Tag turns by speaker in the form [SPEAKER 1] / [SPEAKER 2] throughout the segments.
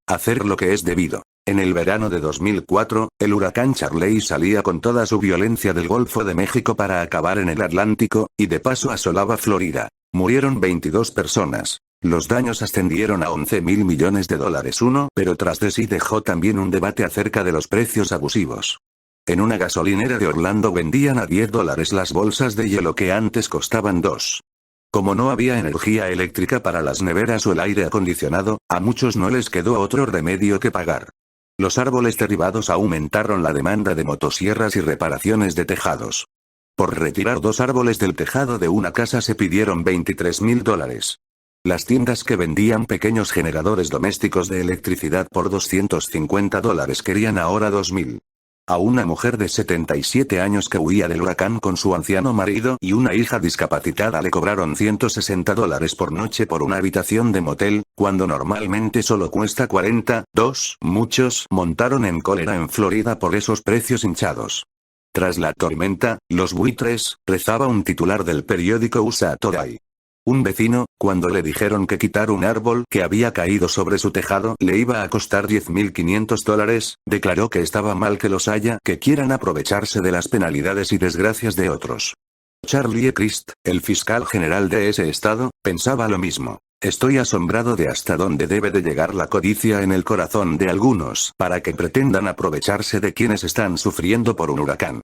[SPEAKER 1] Hacer lo que es debido. En el verano de 2004, el huracán Charley salía con toda su violencia del Golfo de México para acabar en el Atlántico, y de paso asolaba Florida. Murieron 22 personas. Los daños ascendieron a $11.000 millones. Pero tras de sí dejó también un debate acerca de los precios abusivos. En una gasolinera de Orlando vendían a $10 las bolsas de hielo que antes costaban $2. Como no había energía eléctrica para las neveras o el aire acondicionado, a muchos no les quedó otro remedio que pagar. Los árboles derribados aumentaron la demanda de motosierras y reparaciones de tejados. Por retirar 2 árboles del tejado de una casa se pidieron $23.000. Las tiendas que vendían pequeños generadores domésticos de electricidad por $250 querían ahora $2.000. A una mujer de 77 años que huía del huracán con su anciano marido y una hija discapacitada le cobraron $160 por noche por una habitación de motel, cuando normalmente solo cuesta $42. Muchos montaron en cólera en Florida por esos precios hinchados. Tras la tormenta, los buitres, rezaba un titular del periódico USA Today. Un vecino, cuando le dijeron que quitar un árbol que había caído sobre su tejado le iba a costar $10.500, declaró que estaba mal que los haya que quieran aprovecharse de las penalidades y desgracias de otros. Charlie Crist, el fiscal general de ese estado, pensaba lo mismo. Estoy asombrado de hasta dónde debe de llegar la codicia en el corazón de algunos para que pretendan aprovecharse de quienes están sufriendo por un huracán.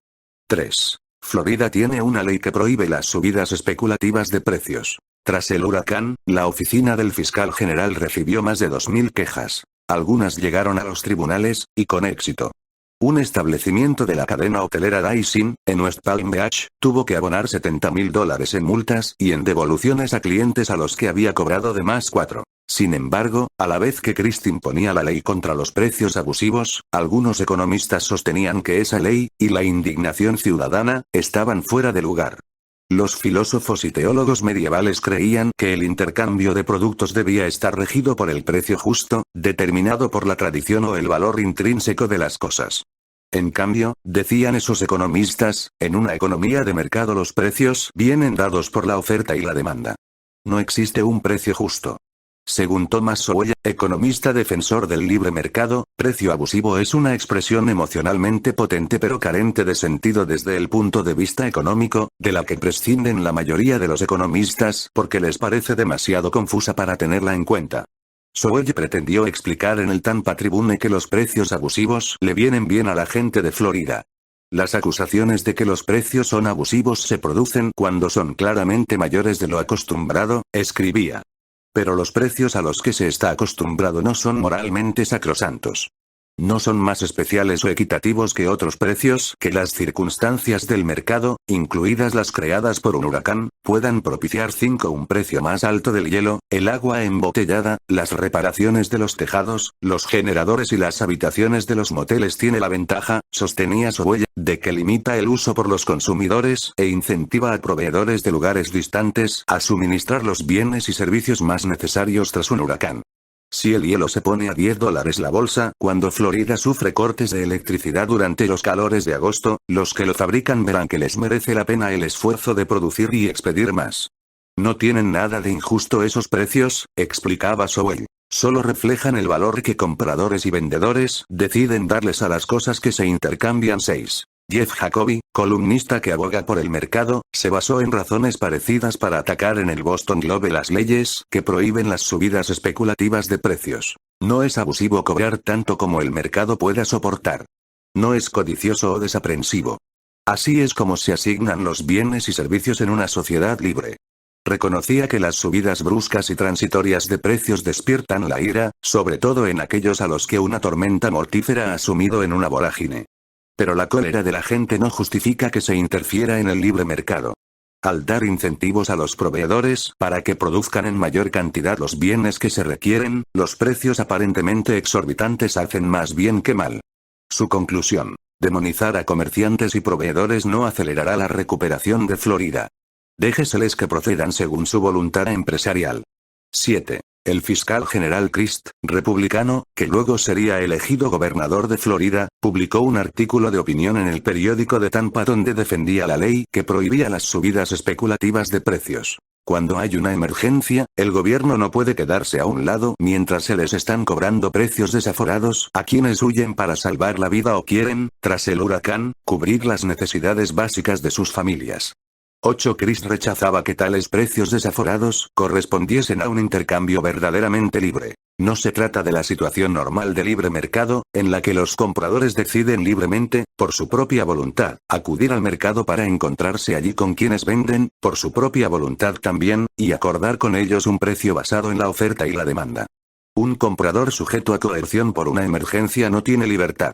[SPEAKER 1] 3. Florida tiene una ley que prohíbe las subidas especulativas de precios. Tras el huracán, la oficina del fiscal general recibió más de 2.000 quejas. Algunas llegaron a los tribunales, y con éxito. Un establecimiento de la cadena hotelera Days Inn, en West Palm Beach, tuvo que abonar $70.000 en multas y en devoluciones a clientes a los que había cobrado de más 4. Sin embargo, a la vez que Crist imponía la ley contra los precios abusivos, algunos economistas sostenían que esa ley, y la indignación ciudadana, estaban fuera de lugar. Los filósofos y teólogos medievales creían que el intercambio de productos debía estar regido por el precio justo, determinado por la tradición o el valor intrínseco de las cosas. En cambio, decían esos economistas, en una economía de mercado los precios vienen dados por la oferta y la demanda. No existe un precio justo. Según Thomas Sowell, economista defensor del libre mercado, precio abusivo es una expresión emocionalmente potente pero carente de sentido desde el punto de vista económico, de la que prescinden la mayoría de los economistas porque les parece demasiado confusa para tenerla en cuenta. Sowell pretendió explicar en el Tampa Tribune que los precios abusivos le vienen bien a la gente de Florida. Las acusaciones de que los precios son abusivos se producen cuando son claramente mayores de lo acostumbrado, escribía. Pero los precios a los que se está acostumbrado no son moralmente sacrosantos. No son más especiales o equitativos que otros precios que las circunstancias del mercado, incluidas las creadas por un huracán, puedan propiciar. 5. Un precio más alto del hielo, el agua embotellada, las reparaciones de los tejados, los generadores y las habitaciones de los moteles tiene la ventaja, sostenía Sowell, de que limita el uso por los consumidores e incentiva a proveedores de lugares distantes a suministrar los bienes y servicios más necesarios tras un huracán. Si el hielo se pone a $10 la bolsa, cuando Florida sufre cortes de electricidad durante los calores de agosto, los que lo fabrican verán que les merece la pena el esfuerzo de producir y expedir más. No tienen nada de injusto esos precios, explicaba Sowell. Solo reflejan el valor que compradores y vendedores deciden darles a las cosas que se intercambian. 6. Jeff Jacoby, columnista que aboga por el mercado, se basó en razones parecidas para atacar en el Boston Globe las leyes que prohíben las subidas especulativas de precios. No es abusivo cobrar tanto como el mercado pueda soportar. No es codicioso o desaprensivo. Así es como se asignan los bienes y servicios en una sociedad libre. Reconocía que las subidas bruscas y transitorias de precios despiertan la ira, sobre todo en aquellos a los que una tormenta mortífera ha sumido en una vorágine. Pero la cólera de la gente no justifica que se interfiera en el libre mercado. Al dar incentivos a los proveedores para que produzcan en mayor cantidad los bienes que se requieren, los precios aparentemente exorbitantes hacen más bien que mal. Su conclusión: demonizar a comerciantes y proveedores no acelerará la recuperación de Florida. Déjeseles que procedan según su voluntad empresarial. 7. El fiscal general Crist, republicano, que luego sería elegido gobernador de Florida, publicó un artículo de opinión en el periódico de Tampa donde defendía la ley que prohibía las subidas especulativas de precios. Cuando hay una emergencia, el gobierno no puede quedarse a un lado mientras se les están cobrando precios desaforados a quienes huyen para salvar la vida o quieren, tras el huracán, cubrir las necesidades básicas de sus familias. 8. Chris rechazaba que tales precios desaforados correspondiesen a un intercambio verdaderamente libre. No se trata de la situación normal de libre mercado, en la que los compradores deciden libremente, por su propia voluntad, acudir al mercado para encontrarse allí con quienes venden, por su propia voluntad también, y acordar con ellos un precio basado en la oferta y la demanda. Un comprador sujeto a coerción por una emergencia no tiene libertad.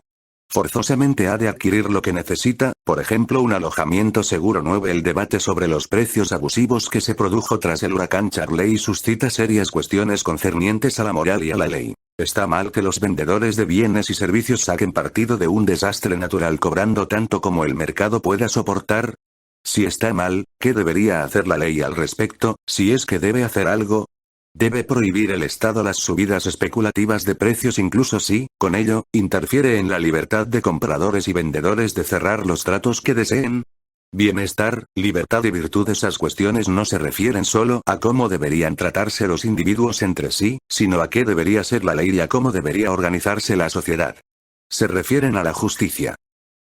[SPEAKER 1] Forzosamente ha de adquirir lo que necesita, por ejemplo un alojamiento seguro. 9. El debate sobre los precios abusivos que se produjo tras el huracán Charley suscita serias cuestiones concernientes a la moral y a la ley. ¿Está mal que los vendedores de bienes y servicios saquen partido de un desastre natural cobrando tanto como el mercado pueda soportar? Si está mal, ¿qué debería hacer la ley al respecto, si es que debe hacer algo? ¿Debe prohibir el Estado las subidas especulativas de precios incluso si, con ello, interfiere en la libertad de compradores y vendedores de cerrar los tratos que deseen? Bienestar, libertad y virtud. Esas cuestiones no se refieren solo a cómo deberían tratarse los individuos entre sí, sino a qué debería ser la ley y a cómo debería organizarse la sociedad. Se refieren a la justicia.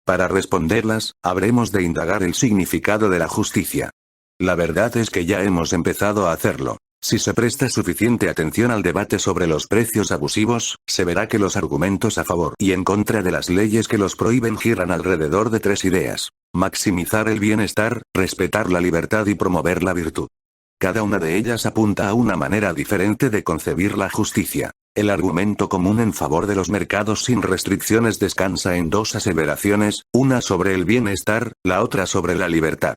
[SPEAKER 1] Para responderlas, habremos de indagar el significado de la justicia. La verdad es que ya hemos empezado a hacerlo. Si se presta suficiente atención al debate sobre los precios abusivos, se verá que los argumentos a favor y en contra de las leyes que los prohíben giran alrededor de 3 ideas: maximizar el bienestar, respetar la libertad y promover la virtud. Cada una de ellas apunta a una manera diferente de concebir la justicia. El argumento común en favor de los mercados sin restricciones descansa en 2 aseveraciones, una sobre el bienestar, la otra sobre la libertad.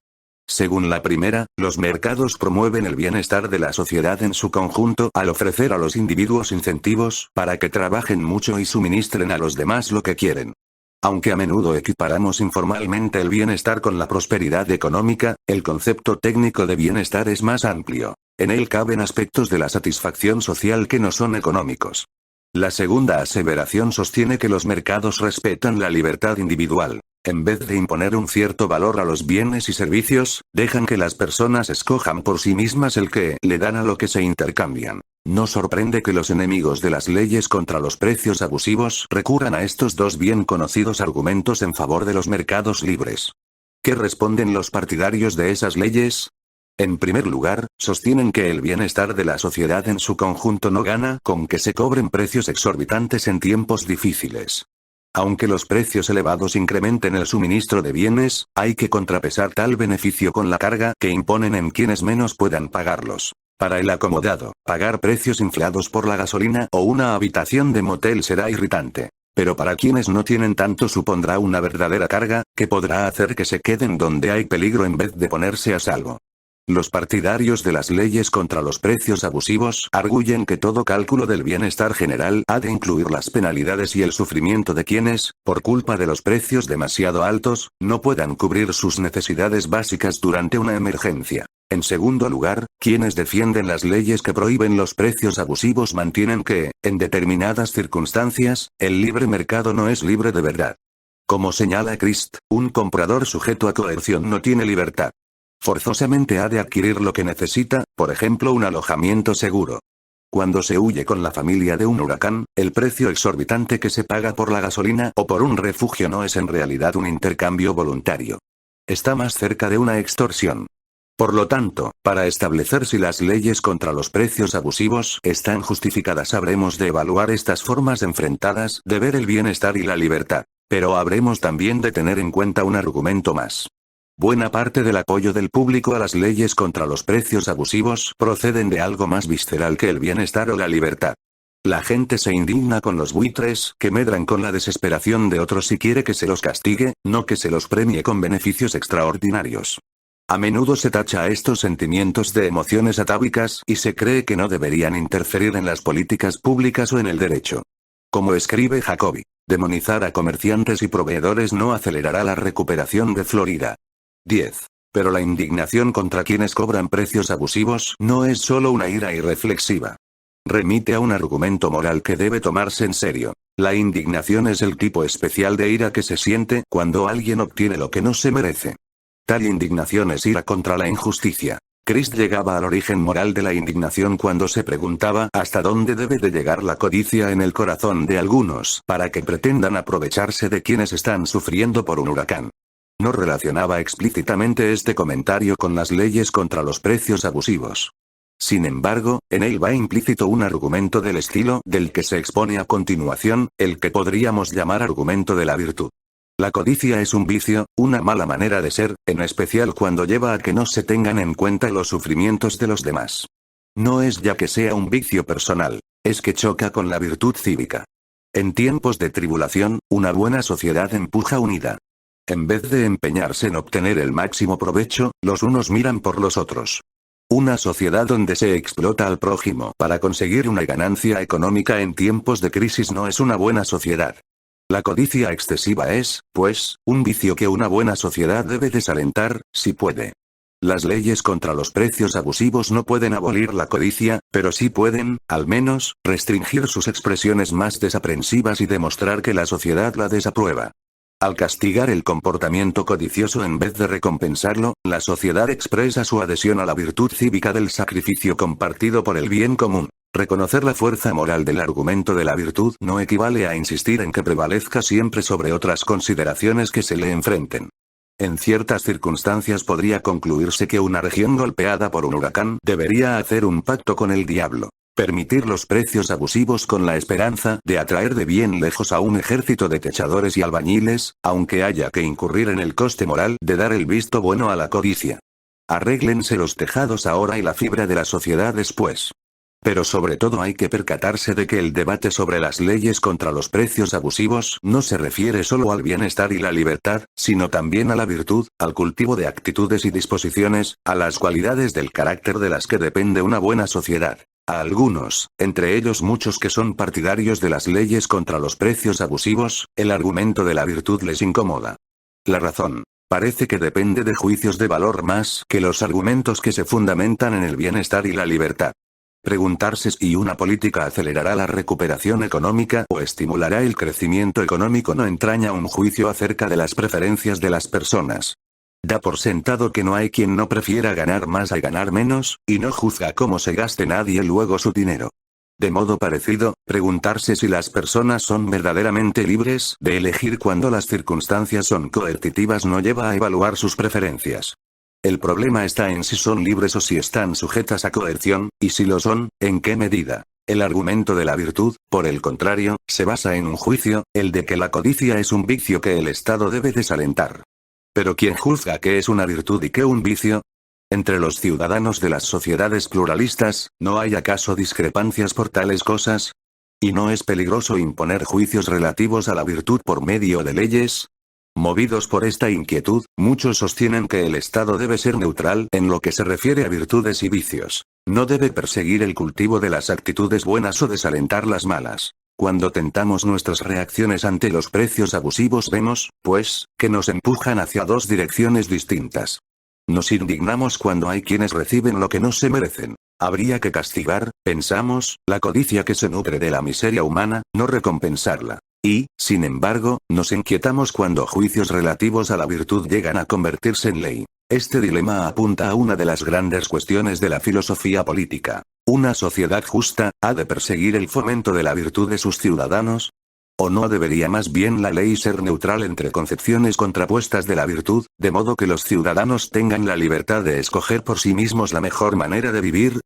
[SPEAKER 1] Según la primera, los mercados promueven el bienestar de la sociedad en su conjunto al ofrecer a los individuos incentivos para que trabajen mucho y suministren a los demás lo que quieren. Aunque a menudo equiparamos informalmente el bienestar con la prosperidad económica, el concepto técnico de bienestar es más amplio. En él caben aspectos de la satisfacción social que no son económicos. La segunda aseveración sostiene que los mercados respetan la libertad individual. En vez de imponer un cierto valor a los bienes y servicios, dejan que las personas escojan por sí mismas el que le dan a lo que se intercambian. No sorprende que los enemigos de las leyes contra los precios abusivos recurran a estos 2 bien conocidos argumentos en favor de los mercados libres. ¿Qué responden los partidarios de esas leyes? En primer lugar, sostienen que el bienestar de la sociedad en su conjunto no gana con que se cobren precios exorbitantes en tiempos difíciles. Aunque los precios elevados incrementen el suministro de bienes, hay que contrapesar tal beneficio con la carga que imponen en quienes menos puedan pagarlos. Para el acomodado, pagar precios inflados por la gasolina o una habitación de motel será irritante. Pero para quienes no tienen tanto supondrá una verdadera carga, que podrá hacer que se queden donde hay peligro en vez de ponerse a salvo. Los partidarios de las leyes contra los precios abusivos arguyen que todo cálculo del bienestar general ha de incluir las penalidades y el sufrimiento de quienes, por culpa de los precios demasiado altos, no puedan cubrir sus necesidades básicas durante una emergencia. En segundo lugar, quienes defienden las leyes que prohíben los precios abusivos mantienen que, en determinadas circunstancias, el libre mercado no es libre de verdad. Como señala Christ, un comprador sujeto a coerción no tiene libertad. Forzosamente ha de adquirir lo que necesita, por ejemplo un alojamiento seguro. Cuando se huye con la familia de un huracán, el precio exorbitante que se paga por la gasolina o por un refugio no es en realidad un intercambio voluntario. Está más cerca de una extorsión. Por lo tanto, para establecer si las leyes contra los precios abusivos están justificadas habremos de evaluar estas formas enfrentadas de ver el bienestar y la libertad. Pero habremos también de tener en cuenta un argumento más. Buena parte del apoyo del público a las leyes contra los precios abusivos proceden de algo más visceral que el bienestar o la libertad. La gente se indigna con los buitres que medran con la desesperación de otros y quiere que se los castigue, no que se los premie con beneficios extraordinarios. A menudo se tacha a estos sentimientos de emociones atávicas y se cree que no deberían interferir en las políticas públicas o en el derecho. Como escribe Jacobi, demonizar a comerciantes y proveedores no acelerará la recuperación de Florida. 10. Pero la indignación contra quienes cobran precios abusivos no es solo una ira irreflexiva. Remite a un argumento moral que debe tomarse en serio. La indignación es el tipo especial de ira que se siente cuando alguien obtiene lo que no se merece. Tal indignación es ira contra la injusticia. Chris llegaba al origen moral de la indignación cuando se preguntaba hasta dónde debe de llegar la codicia en el corazón de algunos para que pretendan aprovecharse de quienes están sufriendo por un huracán. No relacionaba explícitamente este comentario con las leyes contra los precios abusivos. Sin embargo, en él va implícito un argumento del estilo del que se expone a continuación, el que podríamos llamar argumento de la virtud. La codicia es un vicio, una mala manera de ser, en especial cuando lleva a que no se tengan en cuenta los sufrimientos de los demás. No es ya que sea un vicio personal, es que choca con la virtud cívica. En tiempos de tribulación, una buena sociedad empuja unida. En vez de empeñarse en obtener el máximo provecho, los unos miran por los otros. Una sociedad donde se explota al prójimo para conseguir una ganancia económica en tiempos de crisis no es una buena sociedad. La codicia excesiva es, pues, un vicio que una buena sociedad debe desalentar, si puede. Las leyes contra los precios abusivos no pueden abolir la codicia, pero sí pueden, al menos, restringir sus expresiones más desaprensivas y demostrar que la sociedad la desaprueba. Al castigar el comportamiento codicioso en vez de recompensarlo, la sociedad expresa su adhesión a la virtud cívica del sacrificio compartido por el bien común. Reconocer la fuerza moral del argumento de la virtud no equivale a insistir en que prevalezca siempre sobre otras consideraciones que se le enfrenten. En ciertas circunstancias podría concluirse que una región golpeada por un huracán debería hacer un pacto con el diablo. Permitir los precios abusivos con la esperanza de atraer de bien lejos a un ejército de techadores y albañiles, aunque haya que incurrir en el coste moral de dar el visto bueno a la codicia. Arréglense los tejados ahora y la fibra de la sociedad después. Pero sobre todo hay que percatarse de que el debate sobre las leyes contra los precios abusivos no se refiere solo al bienestar y la libertad, sino también a la virtud, al cultivo de actitudes y disposiciones, a las cualidades del carácter de las que depende una buena sociedad. A algunos, entre ellos muchos que son partidarios de las leyes contra los precios abusivos, el argumento de la virtud les incomoda. La razón parece que depende de juicios de valor más que los argumentos que se fundamentan en el bienestar y la libertad. Preguntarse si una política acelerará la recuperación económica o estimulará el crecimiento económico no entraña un juicio acerca de las preferencias de las personas. Da por sentado que no hay quien no prefiera ganar más a ganar menos, y no juzga cómo se gaste nadie luego su dinero. De modo parecido, preguntarse si las personas son verdaderamente libres de elegir cuando las circunstancias son coercitivas no lleva a evaluar sus preferencias. El problema está en si son libres o si están sujetas a coerción, y si lo son, en qué medida. El argumento de la virtud, por el contrario, se basa en un juicio, el de que la codicia es un vicio que el Estado debe desalentar. Pero ¿quién juzga qué es una virtud y qué un vicio? Entre los ciudadanos de las sociedades pluralistas, ¿no hay acaso discrepancias por tales cosas? ¿Y no es peligroso imponer juicios relativos a la virtud por medio de leyes? Movidos por esta inquietud, muchos sostienen que el Estado debe ser neutral en lo que se refiere a virtudes y vicios. No debe perseguir el cultivo de las actitudes buenas o desalentar las malas. Cuando tentamos nuestras reacciones ante los precios abusivos vemos, pues, que nos empujan hacia dos direcciones distintas. Nos indignamos cuando hay quienes reciben lo que no se merecen. Habría que castigar, pensamos, la codicia que se nutre de la miseria humana, no recompensarla. Y, sin embargo, nos inquietamos cuando juicios relativos a la virtud llegan a convertirse en ley. Este dilema apunta a una de las grandes cuestiones de la filosofía política. ¿Una sociedad justa ha de perseguir el fomento de la virtud de sus ciudadanos? ¿O no debería más bien la ley ser neutral entre concepciones contrapuestas de la virtud, de modo que los ciudadanos tengan la libertad de escoger por sí mismos la mejor manera de vivir?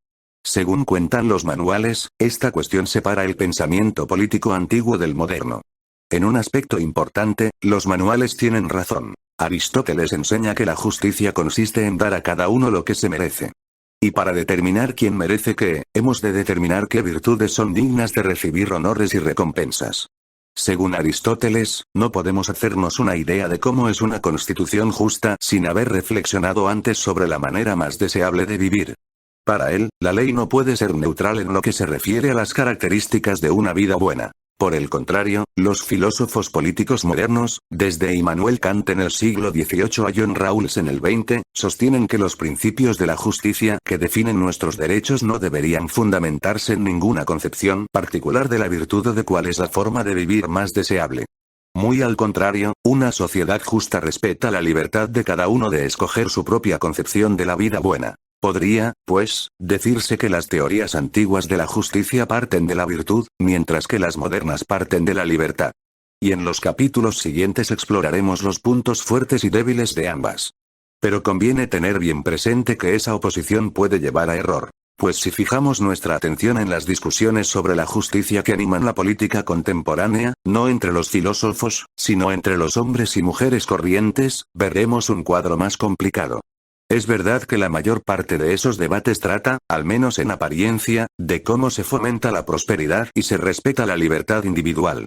[SPEAKER 1] Según cuentan los manuales, esta cuestión separa el pensamiento político antiguo del moderno. En un aspecto importante, los manuales tienen razón. Aristóteles enseña que la justicia consiste en dar a cada uno lo que se merece. Y para determinar quién merece qué, hemos de determinar qué virtudes son dignas de recibir honores y recompensas. Según Aristóteles, no podemos hacernos una idea de cómo es una constitución justa sin haber reflexionado antes sobre la manera más deseable de vivir. Para él, la ley no puede ser neutral en lo que se refiere a las características de una vida buena. Por el contrario, los filósofos políticos modernos, desde Immanuel Kant en el siglo XVIII a John Rawls en el XX, sostienen que los principios de la justicia que definen nuestros derechos no deberían fundamentarse en ninguna concepción particular de la virtud o de cuál es la forma de vivir más deseable. Muy al contrario, una sociedad justa respeta la libertad de cada uno de escoger su propia concepción de la vida buena. Podría, pues, decirse que las teorías antiguas de la justicia parten de la virtud, mientras que las modernas parten de la libertad. Y en los capítulos siguientes exploraremos los puntos fuertes y débiles de ambas. Pero conviene tener bien presente que esa oposición puede llevar a error. Pues si fijamos nuestra atención en las discusiones sobre la justicia que animan la política contemporánea, no entre los filósofos, sino entre los hombres y mujeres corrientes, veremos un cuadro más complicado. Es verdad que la mayor parte de esos debates trata, al menos en apariencia, de cómo se fomenta la prosperidad y se respeta la libertad individual.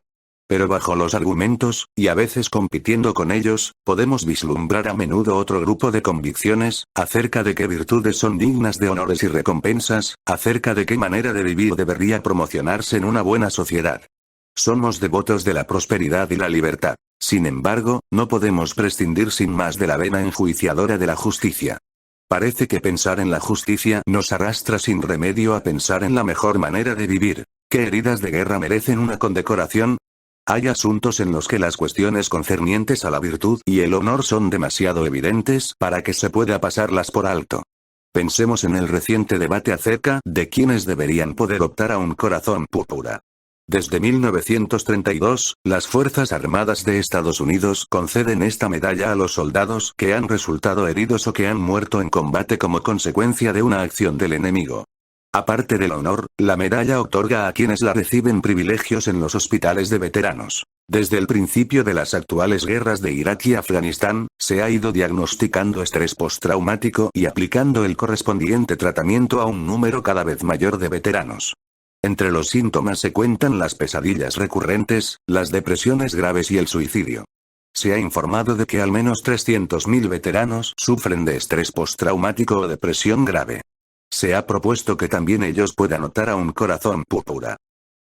[SPEAKER 1] Pero bajo los argumentos, y a veces compitiendo con ellos, podemos vislumbrar a menudo otro grupo de convicciones, acerca de qué virtudes son dignas de honores y recompensas, acerca de qué manera de vivir debería promocionarse en una buena sociedad. Somos devotos de la prosperidad y la libertad. Sin embargo, no podemos prescindir sin más de la vena enjuiciadora de la justicia. Parece que pensar en la justicia nos arrastra sin remedio a pensar en la mejor manera de vivir. ¿Qué heridas de guerra merecen una condecoración? Hay asuntos en los que las cuestiones concernientes a la virtud y el honor son demasiado evidentes para que se pueda pasarlas por alto. Pensemos en el reciente debate acerca de quiénes deberían poder optar a un corazón púrpura. Desde 1932, las Fuerzas Armadas de Estados Unidos conceden esta medalla a los soldados que han resultado heridos o que han muerto en combate como consecuencia de una acción del enemigo. Aparte del honor, la medalla otorga a quienes la reciben privilegios en los hospitales de veteranos. Desde el principio de las actuales guerras de Irak y Afganistán, se ha ido diagnosticando estrés postraumático y aplicando el correspondiente tratamiento a un número cada vez mayor de veteranos. Entre los síntomas se cuentan las pesadillas recurrentes, las depresiones graves y el suicidio. Se ha informado de que al menos 300.000 veteranos sufren de estrés postraumático o depresión grave. Se ha propuesto que también ellos puedan optar a un corazón púrpura.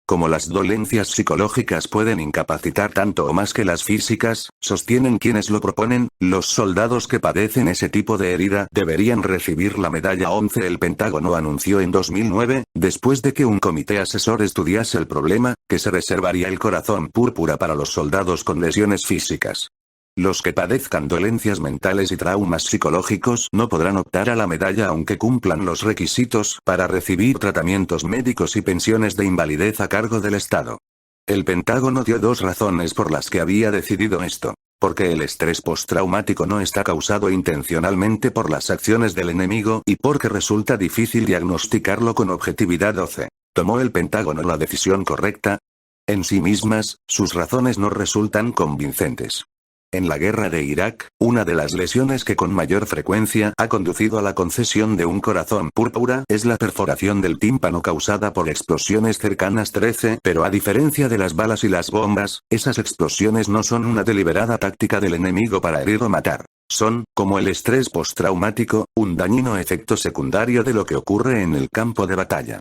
[SPEAKER 1] Como las dolencias psicológicas pueden incapacitar tanto o más que las físicas, sostienen quienes lo proponen, los soldados que padecen ese tipo de herida deberían recibir la medalla 11. El Pentágono anunció en 2009, después de que un comité asesor estudiase el problema, que se reservaría el corazón púrpura para los soldados con lesiones físicas. Los que padezcan dolencias mentales y traumas psicológicos no podrán optar a la medalla aunque cumplan los requisitos para recibir tratamientos médicos y pensiones de invalidez a cargo del Estado. El Pentágono dio dos razones por las que había decidido esto. Porque el estrés postraumático no está causado intencionalmente por las acciones del enemigo y porque resulta difícil diagnosticarlo con objetividad. 12. ¿Tomó el Pentágono la decisión correcta? En sí mismas, sus razones no resultan convincentes. En la guerra de Irak, una de las lesiones que con mayor frecuencia ha conducido a la concesión de un corazón púrpura es la perforación del tímpano causada por explosiones cercanas. 13. Pero a diferencia de las balas y las bombas, esas explosiones no son una deliberada táctica del enemigo para herir o matar. Son, como el estrés postraumático, un dañino efecto secundario de lo que ocurre en el campo de batalla.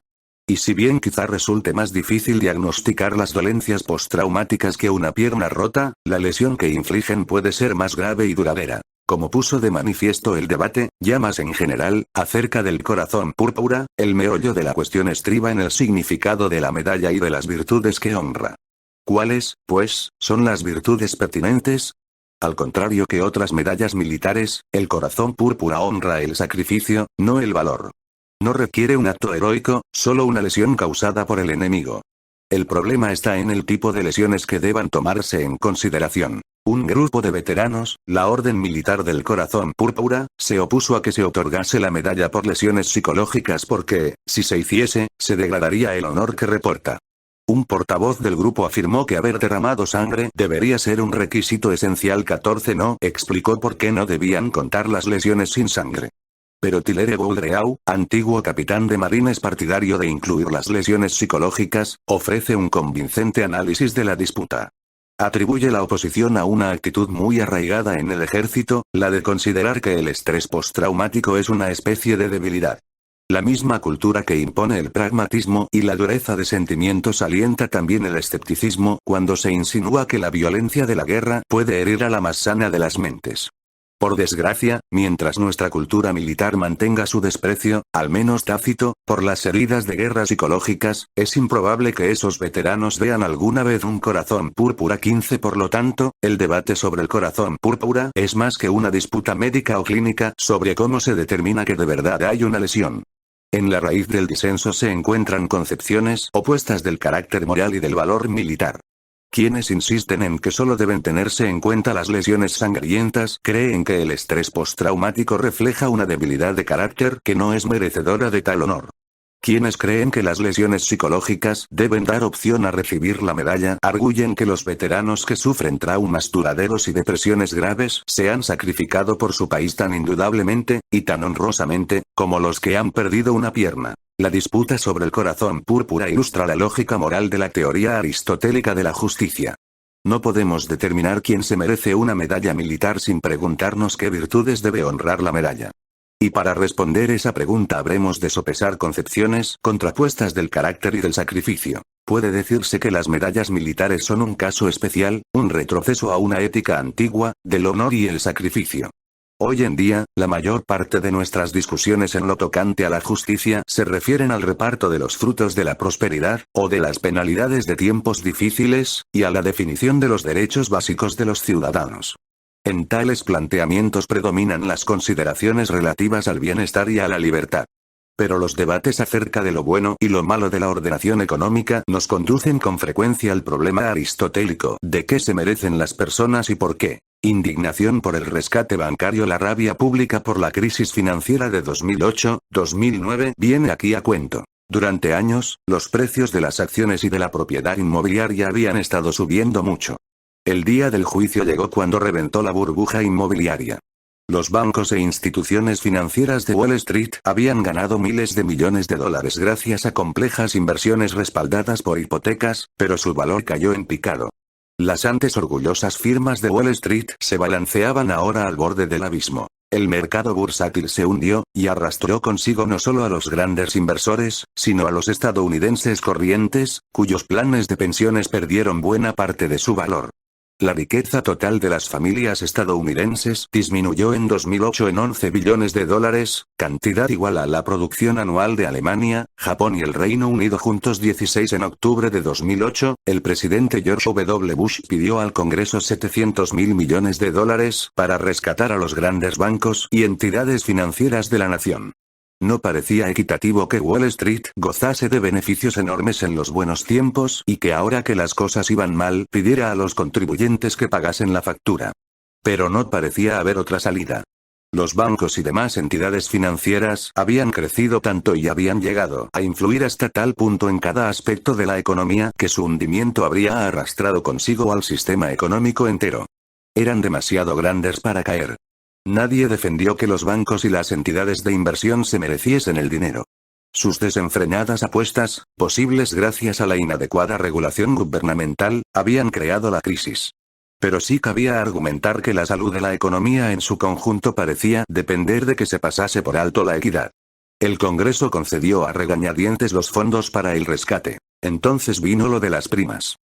[SPEAKER 1] Y si bien quizá resulte más difícil diagnosticar las dolencias postraumáticas que una pierna rota, la lesión que infligen puede ser más grave y duradera. Como puso de manifiesto el debate, ya más en general, acerca del corazón púrpura, el meollo de la cuestión estriba en el significado de la medalla y de las virtudes que honra. ¿Cuáles, pues, son las virtudes pertinentes? Al contrario que otras medallas militares, el corazón púrpura honra el sacrificio, no el valor. No requiere un acto heroico, solo una lesión causada por el enemigo. El problema está en el tipo de lesiones que deban tomarse en consideración. Un grupo de veteranos, la Orden Militar del Corazón Púrpura, se opuso a que se otorgase la medalla por lesiones psicológicas porque, si se hiciese, se degradaría el honor que reporta. Un portavoz del grupo afirmó que haber derramado sangre debería ser un requisito esencial. 14. No explicó por qué no debían contar las lesiones sin sangre. Pero Hilaire Boudreau, antiguo capitán de marines partidario de incluir las lesiones psicológicas, ofrece un convincente análisis de la disputa. Atribuye la oposición a una actitud muy arraigada en el ejército, la de considerar que el estrés postraumático es una especie de debilidad. La misma cultura que impone el pragmatismo y la dureza de sentimientos alienta también el escepticismo cuando se insinúa que la violencia de la guerra puede herir a la más sana de las mentes. Por desgracia, mientras nuestra cultura militar mantenga su desprecio, al menos tácito, por las heridas de guerra psicológicas, es improbable que esos veteranos vean alguna vez un corazón púrpura 15. Por lo tanto, el debate sobre el corazón púrpura es más que una disputa médica o clínica sobre cómo se determina que de verdad hay una lesión. En la raíz del disenso se encuentran concepciones opuestas del carácter moral y del valor militar. Quienes insisten en que solo deben tenerse en cuenta las lesiones sangrientas creen que el estrés postraumático refleja una debilidad de carácter que no es merecedora de tal honor. Quienes creen que las lesiones psicológicas deben dar opción a recibir la medalla arguyen que los veteranos que sufren traumas duraderos y depresiones graves se han sacrificado por su país tan indudablemente, y tan honrosamente, como los que han perdido una pierna. La disputa sobre el corazón púrpura ilustra la lógica moral de la teoría aristotélica de la justicia. No podemos determinar quién se merece una medalla militar sin preguntarnos qué virtudes debe honrar la medalla. Y para responder esa pregunta habremos de sopesar concepciones contrapuestas del carácter y del sacrificio. Puede decirse que las medallas militares son un caso especial, un retroceso a una ética antigua, del honor y el sacrificio. Hoy en día, la mayor parte de nuestras discusiones en lo tocante a la justicia se refieren al reparto de los frutos de la prosperidad, o de las penalidades de tiempos difíciles, y a la definición de los derechos básicos de los ciudadanos. En tales planteamientos predominan las consideraciones relativas al bienestar y a la libertad. Pero los debates acerca de lo bueno y lo malo de la ordenación económica nos conducen con frecuencia al problema aristotélico de qué se merecen las personas y por qué. Indignación por el rescate bancario. La rabia pública por la crisis financiera de 2008-2009 viene aquí a cuento. Durante años, los precios de las acciones y de la propiedad inmobiliaria habían estado subiendo mucho. El día del juicio llegó cuando reventó la burbuja inmobiliaria. Los bancos e instituciones financieras de Wall Street habían ganado miles de millones de dólares gracias a complejas inversiones respaldadas por hipotecas, pero su valor cayó en picado. Las antes orgullosas firmas de Wall Street se balanceaban ahora al borde del abismo. El mercado bursátil se hundió, y arrastró consigo no solo a los grandes inversores, sino a los estadounidenses corrientes, cuyos planes de pensiones perdieron buena parte de su valor. La riqueza total de las familias estadounidenses disminuyó en 2008 en 11 billones de dólares, cantidad igual a la producción anual de Alemania, Japón y el Reino Unido juntos. 16 En octubre de 2008, el presidente George W. Bush pidió al Congreso 700.000 millones de dólares para rescatar a los grandes bancos y entidades financieras de la nación. No parecía equitativo que Wall Street gozase de beneficios enormes en los buenos tiempos y que ahora que las cosas iban mal pidiera a los contribuyentes que pagasen la factura. Pero no parecía haber otra salida. Los bancos y demás entidades financieras habían crecido tanto y habían llegado a influir hasta tal punto en cada aspecto de la economía que su hundimiento habría arrastrado consigo al sistema económico entero. Eran demasiado grandes para caer. Nadie defendió que los bancos y las entidades de inversión se mereciesen el dinero. Sus desenfrenadas apuestas, posibles gracias a la inadecuada regulación gubernamental, habían creado la crisis. Pero sí cabía argumentar que la salud de la economía en su conjunto parecía depender de que se pasase por alto la equidad. El Congreso concedió a regañadientes los fondos para el rescate. Entonces vino lo de las primas.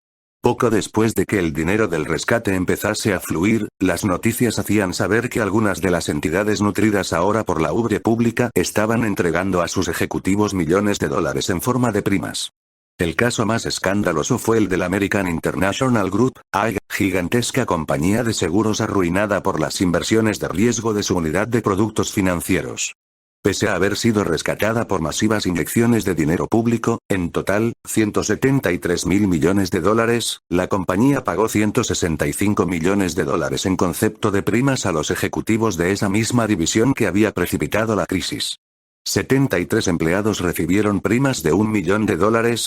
[SPEAKER 1] Poco después de que el dinero del rescate empezase a fluir, las noticias hacían saber que algunas de las entidades nutridas ahora por la ubre pública estaban entregando a sus ejecutivos millones de dólares en forma de primas. El caso más escandaloso fue el del American International Group, AIG, gigantesca compañía de seguros arruinada por las inversiones de riesgo de su unidad de productos financieros. Pese a haber sido rescatada por masivas inyecciones de dinero público, en total, 173.000 millones de dólares, la compañía pagó 165 millones de dólares en concepto de primas a los ejecutivos de esa misma división que había precipitado la crisis. 73 empleados recibieron primas de $1 millón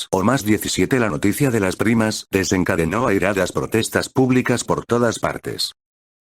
[SPEAKER 1] o más. 17 La noticia de las primas desencadenó airadas protestas públicas por todas partes.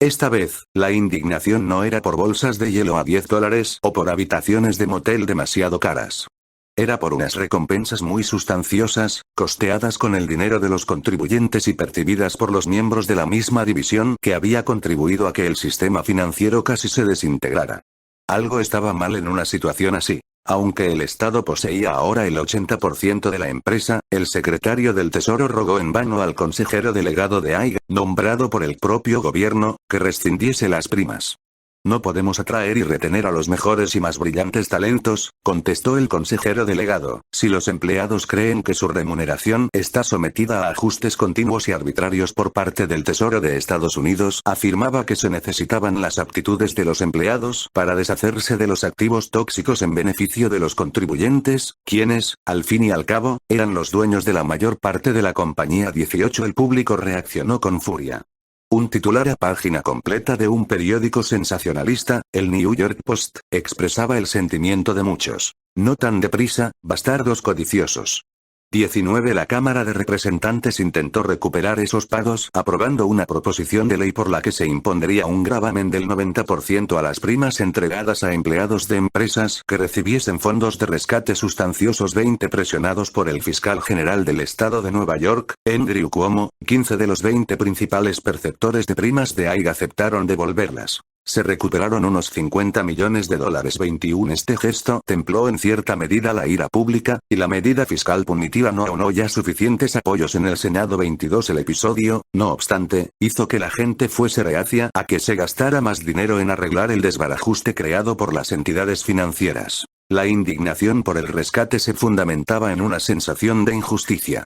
[SPEAKER 1] Esta vez, la indignación no era por bolsas de hielo a $10 o por habitaciones de motel demasiado caras. Era por unas recompensas muy sustanciosas, costeadas con el dinero de los contribuyentes y percibidas por los miembros de la misma división que había contribuido a que el sistema financiero casi se desintegrara. Algo estaba mal en una situación así. Aunque el Estado poseía ahora el 80% de la empresa, el secretario del Tesoro rogó en vano al consejero delegado de AIG, nombrado por el propio gobierno, que rescindiese las primas. No podemos atraer y retener a los mejores y más brillantes talentos, contestó el consejero delegado. Si los empleados creen que su remuneración está sometida a ajustes continuos y arbitrarios por parte del Tesoro de Estados Unidos, afirmaba que se necesitaban las aptitudes de los empleados para deshacerse de los activos tóxicos en beneficio de los contribuyentes, quienes, al fin y al cabo, eran los dueños de la mayor parte de la compañía. 18. El público reaccionó con furia. Un titular a página completa de un periódico sensacionalista, el New York Post, expresaba el sentimiento de muchos. No tan deprisa, bastardos codiciosos. 19. La Cámara de Representantes intentó recuperar esos pagos aprobando una proposición de ley por la que se impondría un gravamen del 90% a las primas entregadas a empleados de empresas que recibiesen fondos de rescate sustanciosos. 20. Presionados por el fiscal general del estado de Nueva York, Andrew Cuomo, 15 de los 20 principales perceptores de primas de AIG aceptaron devolverlas. Se recuperaron unos $50 millones. 21. Este gesto templó en cierta medida la ira pública, y la medida fiscal punitiva no aunó ya suficientes apoyos en el Senado. 22. El episodio, no obstante, hizo que la gente fuese reacia a que se gastara más dinero en arreglar el desbarajuste creado por las entidades financieras. La indignación por el rescate se fundamentaba en una sensación de injusticia.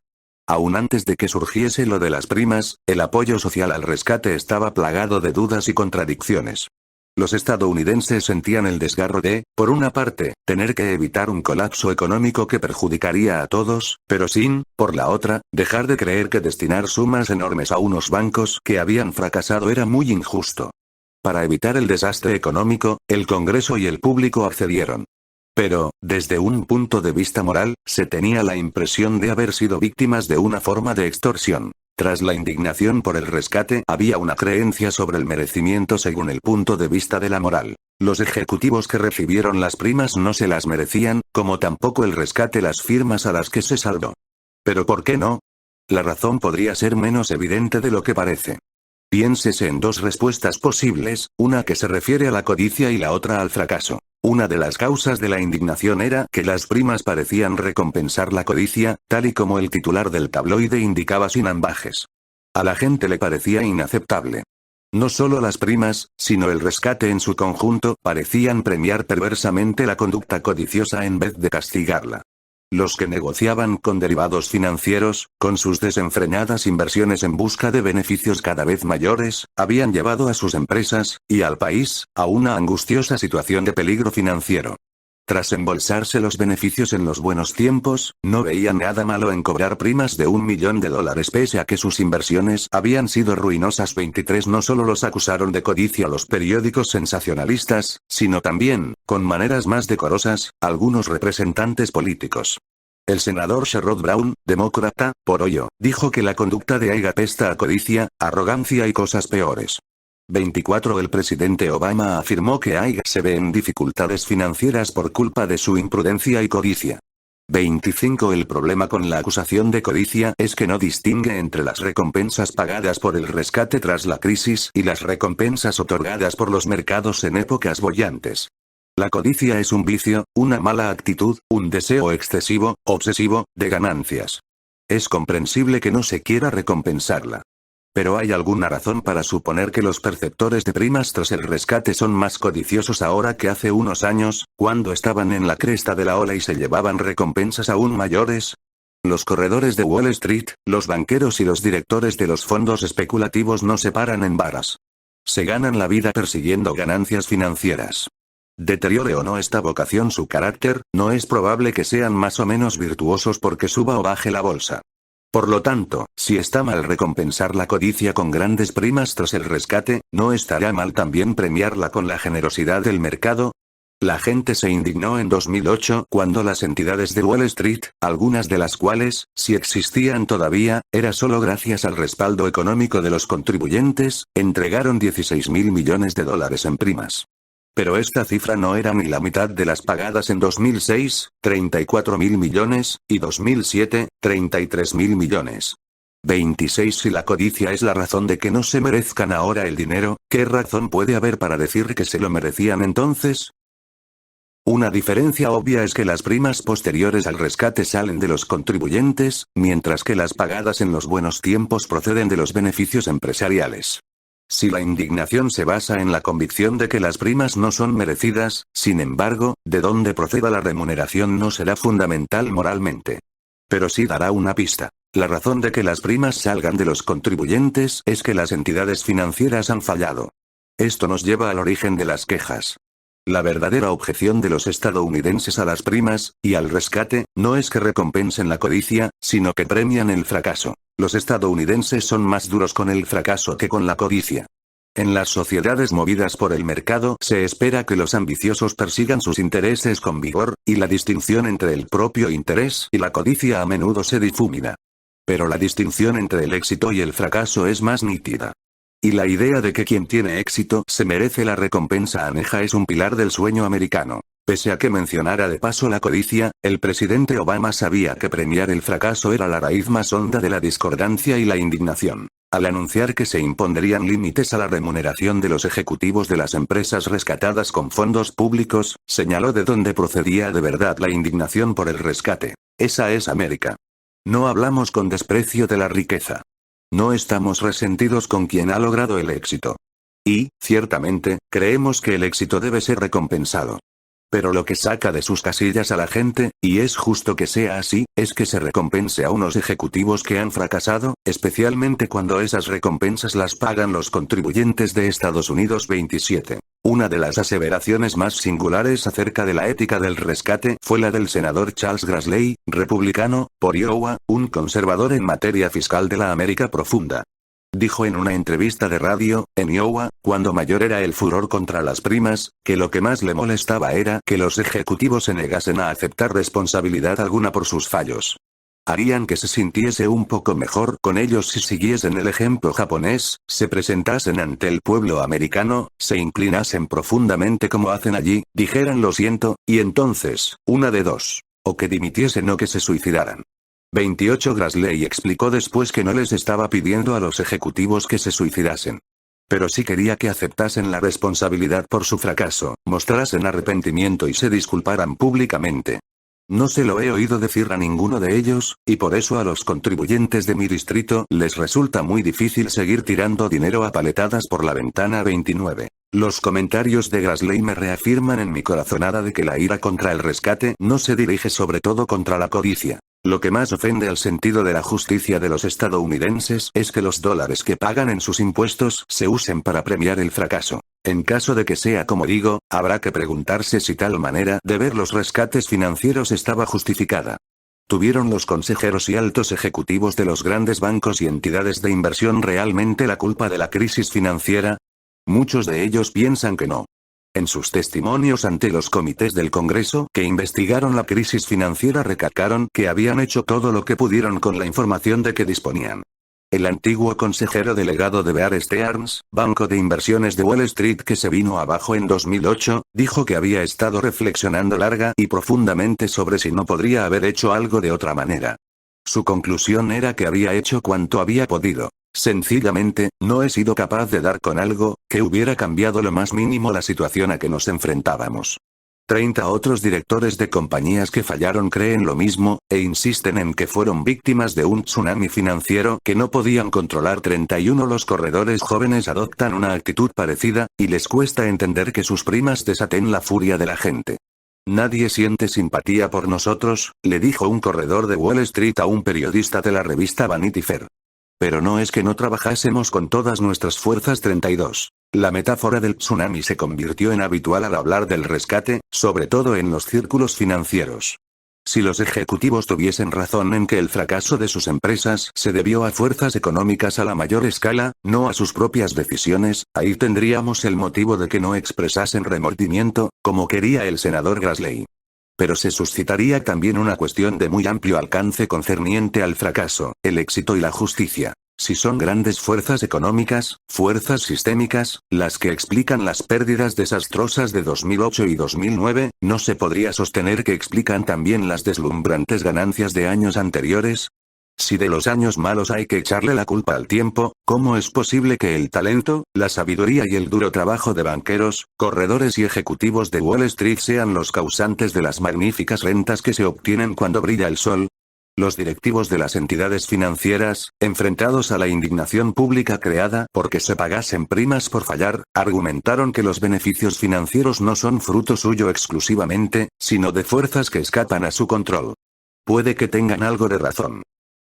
[SPEAKER 1] Aún antes de que surgiese lo de las primas, el apoyo social al rescate estaba plagado de dudas y contradicciones. Los estadounidenses sentían el desgarro de, por una parte, tener que evitar un colapso económico que perjudicaría a todos, pero sin, por la otra, dejar de creer que destinar sumas enormes a unos bancos que habían fracasado era muy injusto. Para evitar el desastre económico, el Congreso y el público accedieron. Pero, desde un punto de vista moral, se tenía la impresión de haber sido víctimas de una forma de extorsión. Tras la indignación por el rescate, había una creencia sobre el merecimiento según el punto de vista de la moral. Los ejecutivos que recibieron las primas no se las merecían, como tampoco el rescate las firmas a las que se saldó. ¿Pero por qué no? La razón podría ser menos evidente de lo que parece. Piénsese en dos respuestas posibles, una que se refiere a la codicia y la otra al fracaso. Una de las causas de la indignación era que las primas parecían recompensar la codicia, tal y como el titular del tabloide indicaba sin ambajes. A la gente le parecía inaceptable. No solo las primas, sino el rescate en su conjunto, parecían premiar perversamente la conducta codiciosa en vez de castigarla. Los que negociaban con derivados financieros, con sus desenfrenadas inversiones en busca de beneficios cada vez mayores, habían llevado a sus empresas, y al país, a una angustiosa situación de peligro financiero. Tras embolsarse los beneficios en los buenos tiempos, no veían nada malo en cobrar primas de $1 millón pese a que sus inversiones habían sido ruinosas. 23. No solo los acusaron de codicia los periódicos sensacionalistas, sino también, con maneras más decorosas, algunos representantes políticos. El senador Sherrod Brown, demócrata, por hoyo, dijo que la conducta de AIG apesta a codicia, arrogancia y cosas peores. 24. El presidente Obama afirmó que AIG se ve en dificultades financieras por culpa de su imprudencia y codicia. 25. El problema con la acusación de codicia es que no distingue entre las recompensas pagadas por el rescate tras la crisis y las recompensas otorgadas por los mercados en épocas bollantes. La codicia es un vicio, una mala actitud, un deseo excesivo, obsesivo, de ganancias. Es comprensible que no se quiera recompensarla. Pero ¿hay alguna razón para suponer que los perceptores de primas tras el rescate son más codiciosos ahora que hace unos años, cuando estaban en la cresta de la ola y se llevaban recompensas aún mayores? Los corredores de Wall Street, los banqueros y los directores de los fondos especulativos no se paran en varas. Se ganan la vida persiguiendo ganancias financieras. Deteriore o no esta vocación su carácter, no es probable que sean más o menos virtuosos porque suba o baje la bolsa. Por lo tanto, si está mal recompensar la codicia con grandes primas tras el rescate, ¿no estará mal también premiarla con la generosidad del mercado? La gente se indignó en 2008 cuando las entidades de Wall Street, algunas de las cuales, si existían todavía, era solo gracias al respaldo económico de los contribuyentes, entregaron $16.000 millones en primas. Pero esta cifra no era ni la mitad de las pagadas en 2006, 34.000 millones, y 2007, 33.000 millones. 26. Si la codicia es la razón de que no se merezcan ahora el dinero, ¿qué razón puede haber para decir que se lo merecían entonces? Una diferencia obvia es que las primas posteriores al rescate salen de los contribuyentes, mientras que las pagadas en los buenos tiempos proceden de los beneficios empresariales. Si la indignación se basa en la convicción de que las primas no son merecidas, sin embargo, de dónde proceda la remuneración no será fundamental moralmente. Pero sí dará una pista. La razón de que las primas salgan de los contribuyentes es que las entidades financieras han fallado. Esto nos lleva al origen de las quejas. La verdadera objeción de los estadounidenses a las primas, y al rescate, no es que recompensen la codicia, sino que premian el fracaso. Los estadounidenses son más duros con el fracaso que con la codicia. En las sociedades movidas por el mercado se espera que los ambiciosos persigan sus intereses con vigor, y la distinción entre el propio interés y la codicia a menudo se difumina. Pero la distinción entre el éxito y el fracaso es más nítida. Y la idea de que quien tiene éxito se merece la recompensa aneja es un pilar del sueño americano. Pese a que mencionara de paso la codicia, el presidente Obama sabía que premiar el fracaso era la raíz más honda de la discordancia y la indignación. Al anunciar que se impondrían límites a la remuneración de los ejecutivos de las empresas rescatadas con fondos públicos, señaló de dónde procedía de verdad la indignación por el rescate. Esa es América. No hablamos con desprecio de la riqueza. No estamos resentidos con quien ha logrado el éxito. Y, ciertamente, creemos que el éxito debe ser recompensado. Pero lo que saca de sus casillas a la gente, y es justo que sea así, es que se recompense a unos ejecutivos que han fracasado, especialmente cuando esas recompensas las pagan los contribuyentes de Estados Unidos. 27. Una de las aseveraciones más singulares acerca de la ética del rescate fue la del senador Charles Grassley, republicano, por Iowa, un conservador en materia fiscal de la América profunda. Dijo en una entrevista de radio, en Iowa, cuando mayor era el furor contra las primas, que lo que más le molestaba era que los ejecutivos se negasen a aceptar responsabilidad alguna por sus fallos. Harían que se sintiese un poco mejor con ellos si siguiesen el ejemplo japonés, se presentasen ante el pueblo americano, se inclinasen profundamente como hacen allí, dijeran lo siento, y entonces, una de dos. O que dimitiesen o que se suicidaran. 28. Grassley explicó después que no les estaba pidiendo a los ejecutivos que se suicidasen. Pero sí quería que aceptasen la responsabilidad por su fracaso, mostrasen arrepentimiento y se disculparan públicamente. No se lo he oído decir a ninguno de ellos, y por eso a los contribuyentes de mi distrito les resulta muy difícil seguir tirando dinero a paletadas por la ventana. 29. Los comentarios de Grassley me reafirman en mi corazonada de que la ira contra el rescate no se dirige sobre todo contra la codicia. Lo que más ofende al sentido de la justicia de los estadounidenses es que los dólares que pagan en sus impuestos se usen para premiar el fracaso. En caso de que sea como digo, habrá que preguntarse si tal manera de ver los rescates financieros estaba justificada. ¿Tuvieron los consejeros y altos ejecutivos de los grandes bancos y entidades de inversión realmente la culpa de la crisis financiera? Muchos de ellos piensan que no. En sus testimonios ante los comités del Congreso que investigaron la crisis financiera recalcaron que habían hecho todo lo que pudieron con la información de que disponían. El antiguo consejero delegado de Bear Stearns, banco de inversiones de Wall Street que se vino abajo en 2008, dijo que había estado reflexionando larga y profundamente sobre si no podría haber hecho algo de otra manera. Su conclusión era que había hecho cuanto había podido. Sencillamente, no he sido capaz de dar con algo que hubiera cambiado lo más mínimo la situación a que nos enfrentábamos. 30 otros directores de compañías que fallaron creen lo mismo, e insisten en que fueron víctimas de un tsunami financiero que no podían controlar. 31 Los corredores jóvenes adoptan una actitud parecida, y les cuesta entender que sus primas desaten la furia de la gente. Nadie siente simpatía por nosotros, le dijo un corredor de Wall Street a un periodista de la revista Vanity Fair. Pero no es que no trabajásemos con todas nuestras fuerzas. 32. La metáfora del tsunami se convirtió en habitual al hablar del rescate, sobre todo en los círculos financieros. Si los ejecutivos tuviesen razón en que el fracaso de sus empresas se debió a fuerzas económicas a la mayor escala, no a sus propias decisiones, ahí tendríamos el motivo de que no expresasen remordimiento, como quería el senador Grassley. Pero se suscitaría también una cuestión de muy amplio alcance concerniente al fracaso, el éxito y la justicia. Si son grandes fuerzas económicas, fuerzas sistémicas, las que explican las pérdidas desastrosas de 2008 y 2009, ¿no se podría sostener que explican también las deslumbrantes ganancias de años anteriores? Si de los años malos hay que echarle la culpa al tiempo, ¿cómo es posible que el talento, la sabiduría y el duro trabajo de banqueros, corredores y ejecutivos de Wall Street sean los causantes de las magníficas rentas que se obtienen cuando brilla el sol? Los directivos de las entidades financieras, enfrentados a la indignación pública creada porque se pagasen primas por fallar, argumentaron que los beneficios financieros no son fruto suyo exclusivamente, sino de fuerzas que escapan a su control. Puede que tengan algo de razón.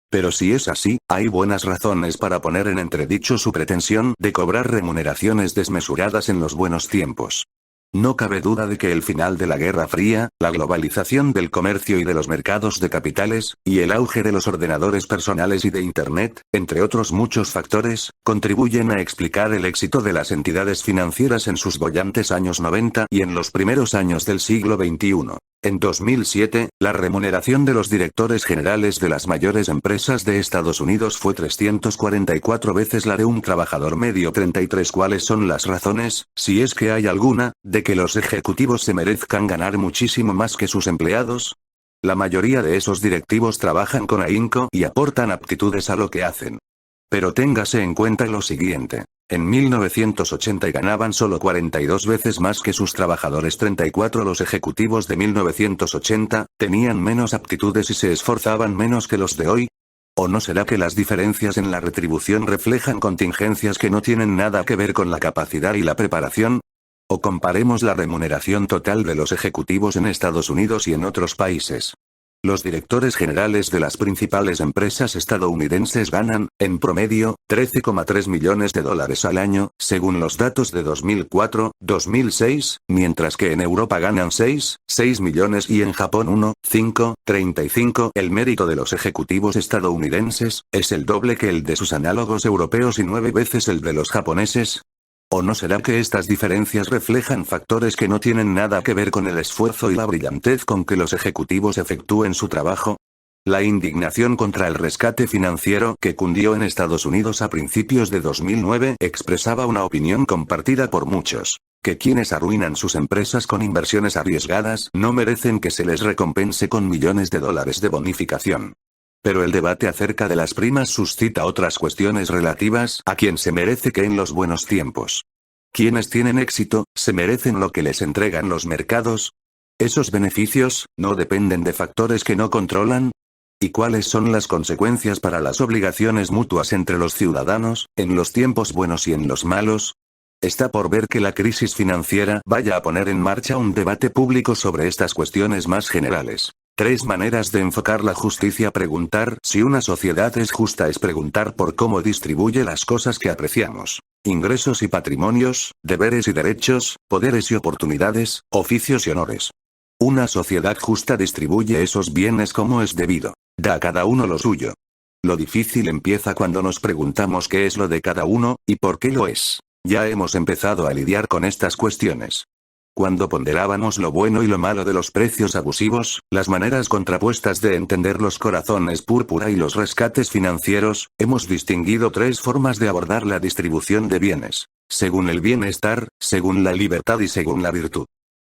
[SPEAKER 1] Pero si es así, hay buenas razones para poner en entredicho su pretensión de cobrar remuneraciones desmesuradas en los buenos tiempos. No cabe duda de que el final de la Guerra Fría, la globalización del comercio y de los mercados de capitales, y el auge de los ordenadores personales y de Internet, entre otros muchos factores, contribuyen a explicar el éxito de las entidades financieras en sus bollantes años 90 y en los primeros años del siglo XXI. En 2007, la remuneración de los directores generales de las mayores empresas de Estados Unidos fue 344 veces la de un trabajador medio. 33. ¿Cuáles son las razones, si es que hay alguna, de que los ejecutivos se merezcan ganar muchísimo más que sus empleados? La mayoría de esos directivos trabajan con ahínco y aportan aptitudes a lo que hacen. Pero téngase en cuenta lo siguiente. En 1980 ganaban solo 42 veces más que sus trabajadores. 34. Los ejecutivos de 1980 tenían menos aptitudes y se esforzaban menos que los de hoy. ¿O no será que las diferencias en la retribución reflejan contingencias que no tienen nada que ver con la capacidad y la preparación? O comparemos la remuneración total de los ejecutivos en Estados Unidos y en otros países. Los directores generales de las principales empresas estadounidenses ganan, en promedio, $13,3 millones al año, según los datos de 2004-2006, mientras que en Europa ganan 6 millones y en Japón 1,35. El mérito de los ejecutivos estadounidenses es el doble que el de sus análogos europeos y 9 veces el de los japoneses. ¿O no será que estas diferencias reflejan factores que no tienen nada que ver con el esfuerzo y la brillantez con que los ejecutivos efectúen su trabajo? La indignación contra el rescate financiero que cundió en Estados Unidos a principios de 2009 expresaba una opinión compartida por muchos, que quienes arruinan sus empresas con inversiones arriesgadas no merecen que se les recompense con millones de dólares de bonificación. Pero el debate acerca de las primas suscita otras cuestiones relativas a quién se merece qué en los buenos tiempos. Quienes tienen éxito, ¿se merecen lo que les entregan los mercados? ¿Esos beneficios no dependen de factores que no controlan? ¿Y cuáles son las consecuencias para las obligaciones mutuas entre los ciudadanos, en los tiempos buenos y en los malos? Está por ver que la crisis financiera vaya a poner en marcha un debate público sobre estas cuestiones más generales. 3 maneras de enfocar la justicia. Preguntar si una sociedad es justa es preguntar por cómo distribuye las cosas que apreciamos. Ingresos y patrimonios, deberes y derechos, poderes y oportunidades, oficios y honores. Una sociedad justa distribuye esos bienes como es debido. Da a cada uno lo suyo. Lo difícil empieza cuando nos preguntamos qué es lo de cada uno, y por qué lo es. Ya hemos empezado a lidiar con estas cuestiones. Cuando ponderábamos lo bueno y lo malo de los precios abusivos, las maneras contrapuestas de entender los corazones púrpura y los rescates financieros, hemos distinguido 3 formas de abordar la distribución de bienes. Según el bienestar, según la libertad y según la virtud.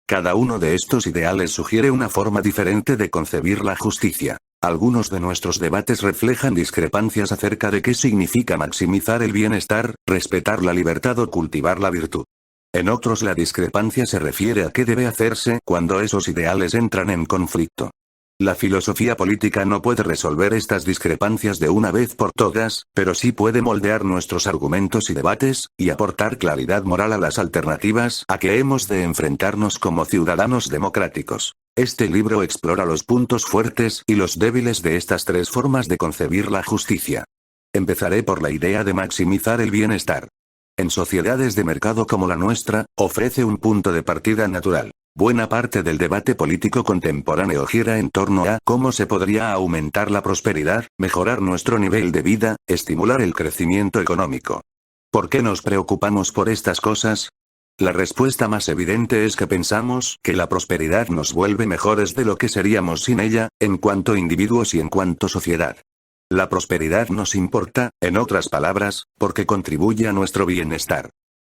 [SPEAKER 1] Cada uno de estos ideales sugiere una forma diferente de concebir la justicia. Algunos de nuestros debates reflejan discrepancias acerca de qué significa maximizar el bienestar, respetar la libertad o cultivar la virtud. En otros la discrepancia se refiere a qué debe hacerse cuando esos ideales entran en conflicto. La filosofía política no puede resolver estas discrepancias de una vez por todas, pero sí puede moldear nuestros argumentos y debates, y aportar claridad moral a las alternativas a que hemos de enfrentarnos como ciudadanos democráticos. Este libro explora los puntos fuertes y los débiles de estas 3 formas de concebir la justicia. Empezaré por la idea de maximizar el bienestar. En sociedades de mercado como la nuestra, ofrece un punto de partida natural. Buena parte del debate político contemporáneo gira en torno a cómo se podría aumentar la prosperidad, mejorar nuestro nivel de vida, estimular el crecimiento económico. ¿Por qué nos preocupamos por estas cosas? La respuesta más evidente es que pensamos que la prosperidad nos vuelve mejores de lo que seríamos sin ella, en cuanto individuos y en cuanto sociedad. La prosperidad nos importa, en otras palabras, porque contribuye a nuestro bienestar.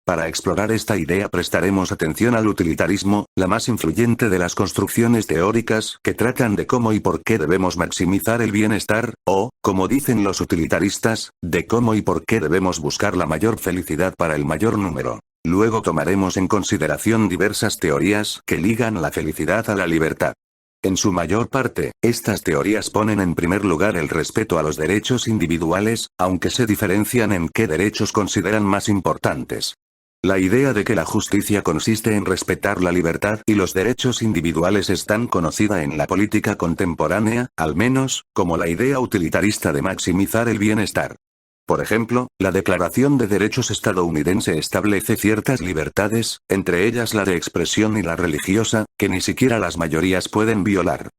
[SPEAKER 1] Para explorar esta idea prestaremos atención al utilitarismo, la más influyente de las construcciones teóricas que tratan de cómo y por qué debemos maximizar el bienestar, o, como dicen los utilitaristas, de cómo y por qué debemos buscar la mayor felicidad para el mayor número. Luego tomaremos en consideración diversas teorías que ligan la felicidad a la libertad. En su mayor parte, estas teorías ponen en primer lugar el respeto a los derechos individuales, aunque se diferencian en qué derechos consideran más importantes. La idea de que la justicia consiste en respetar la libertad y los derechos individuales es tan conocida en la política contemporánea, al menos, como la idea utilitarista de maximizar el bienestar. Por ejemplo, la Declaración de Derechos estadounidense establece ciertas libertades, entre ellas la de expresión y la religiosa, que ni siquiera las mayorías pueden violar.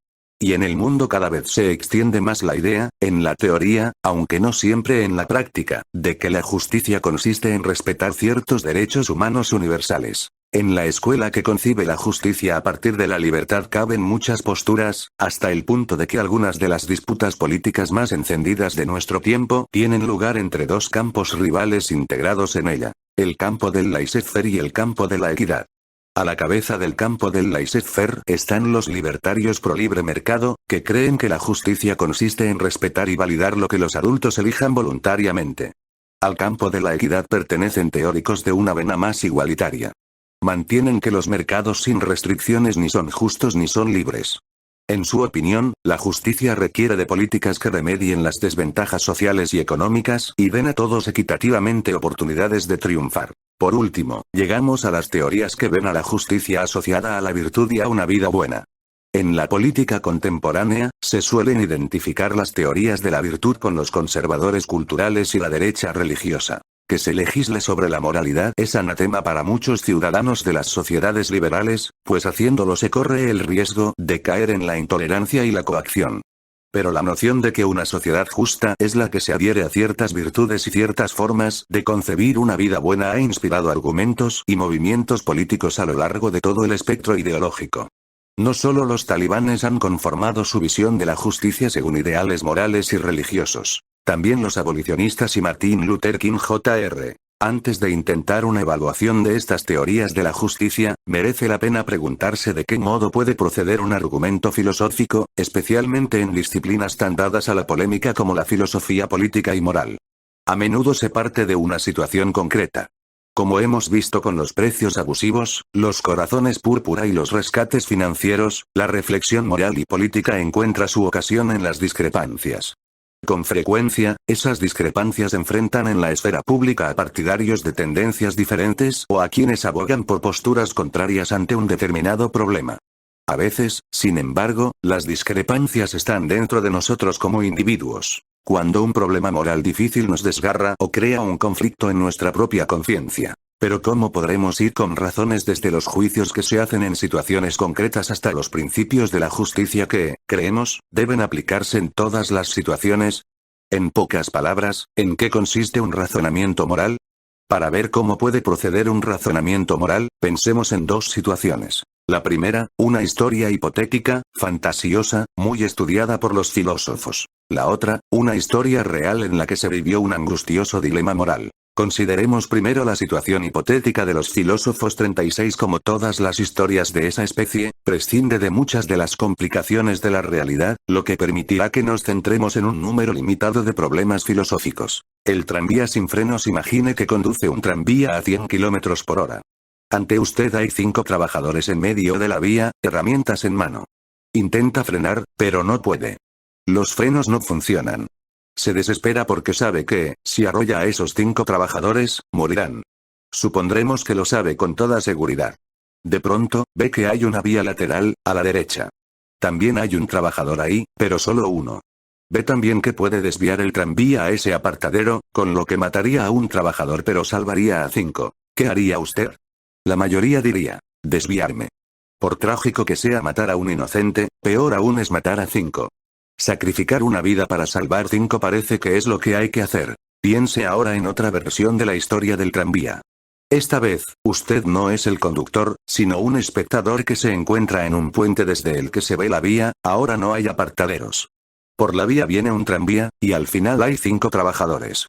[SPEAKER 1] Y en el mundo cada vez se extiende más la idea, en la teoría, aunque no siempre en la práctica, de que la justicia consiste en respetar ciertos derechos humanos universales. En la escuela que concibe la justicia a partir de la libertad caben muchas posturas, hasta el punto de que algunas de las disputas políticas más encendidas de nuestro tiempo tienen lugar entre dos campos rivales integrados en ella: el campo del laissez-faire y el campo de la equidad. A la cabeza del campo del laissez-faire están los libertarios pro libre mercado, que creen que la justicia consiste en respetar y validar lo que los adultos elijan voluntariamente. Al campo de la equidad pertenecen teóricos de una vena más igualitaria. Mantienen que los mercados sin restricciones ni son justos ni son libres. En su opinión, la justicia requiere de políticas que remedien las desventajas sociales y económicas y den a todos equitativamente oportunidades de triunfar. Por último, llegamos a las teorías que ven a la justicia asociada a la virtud y a una vida buena. En la política contemporánea, se suelen identificar las teorías de la virtud con los conservadores culturales y la derecha religiosa. Que se legisle sobre la moralidad es anatema para muchos ciudadanos de las sociedades liberales, pues haciéndolo se corre el riesgo de caer en la intolerancia y la coacción. Pero la noción de que una sociedad justa es la que se adhiere a ciertas virtudes y ciertas formas de concebir una vida buena ha inspirado argumentos y movimientos políticos a lo largo de todo el espectro ideológico. No solo los talibanes han conformado su visión de la justicia según ideales morales y religiosos. También los abolicionistas y Martin Luther King Jr. Antes de intentar una evaluación de estas teorías de la justicia, merece la pena preguntarse de qué modo puede proceder un argumento filosófico, especialmente en disciplinas tan dadas a la polémica como la filosofía política y moral. A menudo se parte de una situación concreta. Como hemos visto con los precios abusivos, los corazones púrpura y los rescates financieros, la reflexión moral y política encuentra su ocasión en las discrepancias. Con frecuencia, esas discrepancias enfrentan en la esfera pública a partidarios de tendencias diferentes o a quienes abogan por posturas contrarias ante un determinado problema. A veces, sin embargo, las discrepancias están dentro de nosotros como individuos. Cuando un problema moral difícil nos desgarra o crea un conflicto en nuestra propia conciencia. Pero ¿cómo podremos ir con razones desde los juicios que se hacen en situaciones concretas hasta los principios de la justicia que, creemos, deben aplicarse en todas las situaciones? En pocas palabras, ¿en qué consiste un razonamiento moral? Para ver cómo puede proceder un razonamiento moral, pensemos en dos situaciones. La primera, una historia hipotética, fantasiosa, muy estudiada por los filósofos. La otra, una historia real en la que se vivió un angustioso dilema moral. Consideremos primero la situación hipotética de los filósofos. 36. Como todas las historias de esa especie, prescinde de muchas de las complicaciones de la realidad, lo que permitirá que nos centremos en un número limitado de problemas filosóficos. El tranvía sin frenos. Imagine que conduce un tranvía a 100 km por hora. Ante usted hay 5 trabajadores en medio de la vía, herramientas en mano. Intenta frenar, pero no puede. Los frenos no funcionan. Se desespera porque sabe que, si arrolla a esos 5 trabajadores, morirán. Supondremos que lo sabe con toda seguridad. De pronto, ve que hay una vía lateral, a la derecha. También hay un trabajador ahí, pero solo uno. Ve también que puede desviar el tranvía a ese apartadero, con lo que mataría a un trabajador pero salvaría a 5. ¿Qué haría usted? La mayoría diría, desviarme. Por trágico que sea matar a un inocente, peor aún es matar a 5. Sacrificar una vida para salvar 5 parece que es lo que hay que hacer. Piense ahora en otra versión de la historia del tranvía. Esta vez, usted no es el conductor, sino un espectador que se encuentra en un puente desde el que se ve la vía. Ahora no hay apartaderos. Por la vía viene un tranvía, y al final hay 5 trabajadores.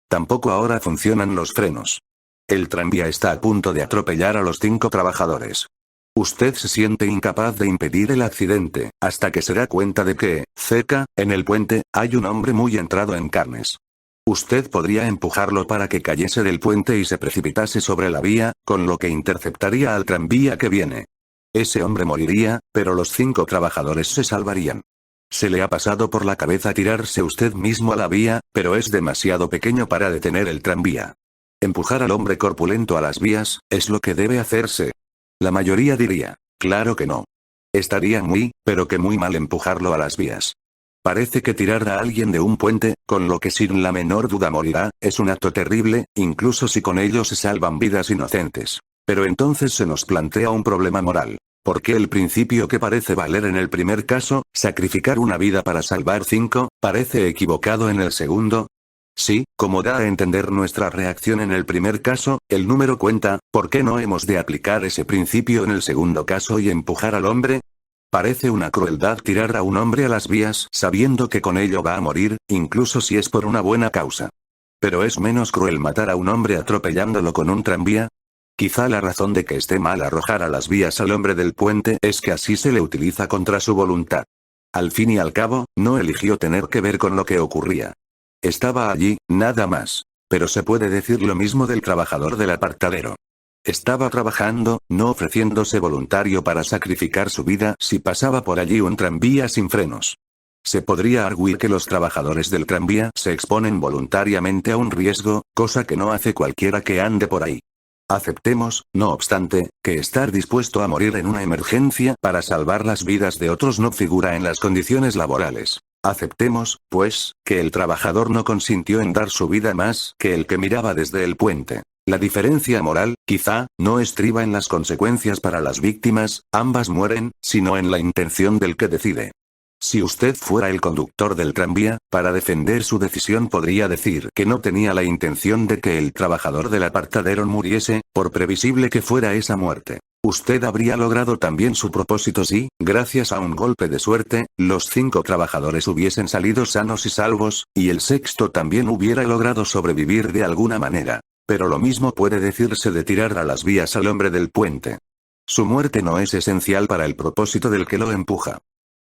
[SPEAKER 1] Tampoco ahora funcionan los frenos. El tranvía está a punto de atropellar a los 5 trabajadores. Usted se siente incapaz de impedir el accidente, hasta que se da cuenta de que, cerca, en el puente, hay un hombre muy entrado en carnes. Usted podría empujarlo para que cayese del puente y se precipitase sobre la vía, con lo que interceptaría al tranvía que viene. Ese hombre moriría, pero los 5 trabajadores se salvarían. Se le ha pasado por la cabeza tirarse usted mismo a la vía, pero es demasiado pequeño para detener el tranvía. Empujar al hombre corpulento a las vías, ¿es lo que debe hacerse? La mayoría diría, claro que no. Estaría muy, pero que muy mal empujarlo a las vías. Parece que tirar a alguien de un puente, con lo que sin la menor duda morirá, es un acto terrible, incluso si con ello se salvan vidas inocentes. Pero entonces se nos plantea un problema moral. ¿Por qué el principio que parece valer en el primer caso, sacrificar una vida para salvar 5, parece equivocado en el segundo? Sí, como da a entender nuestra reacción en el primer caso, el número cuenta, ¿por qué no hemos de aplicar ese principio en el segundo caso y empujar al hombre? Parece una crueldad tirar a un hombre a las vías sabiendo que con ello va a morir, incluso si es por una buena causa. Pero es menos cruel matar a un hombre atropellándolo con un tranvía. Quizá la razón de que esté mal arrojar a las vías al hombre del puente es que así se le utiliza contra su voluntad. Al fin y al cabo, no eligió tener que ver con lo que ocurría. Estaba allí, nada más. Pero se puede decir lo mismo del trabajador del apartadero. Estaba trabajando, no ofreciéndose voluntario para sacrificar su vida si pasaba por allí un tranvía sin frenos. Se podría arguir que los trabajadores del tranvía se exponen voluntariamente a un riesgo, cosa que no hace cualquiera que ande por ahí. Aceptemos, no obstante, que estar dispuesto a morir en una emergencia para salvar las vidas de otros no figura en las condiciones laborales. Aceptemos, pues, que el trabajador no consintió en dar su vida más que el que miraba desde el puente. La diferencia moral, quizá, no estriba en las consecuencias para las víctimas, ambas mueren, sino en la intención del que decide. Si usted fuera el conductor del tranvía, para defender su decisión podría decir que no tenía la intención de que el trabajador del apartadero muriese, por previsible que fuera esa muerte. Usted habría logrado también su propósito si, gracias a un golpe de suerte, los 5 trabajadores hubiesen salido sanos y salvos, y el sexto también hubiera logrado sobrevivir de alguna manera. Pero lo mismo puede decirse de tirar a las vías al hombre del puente. Su muerte no es esencial para el propósito del que lo empuja.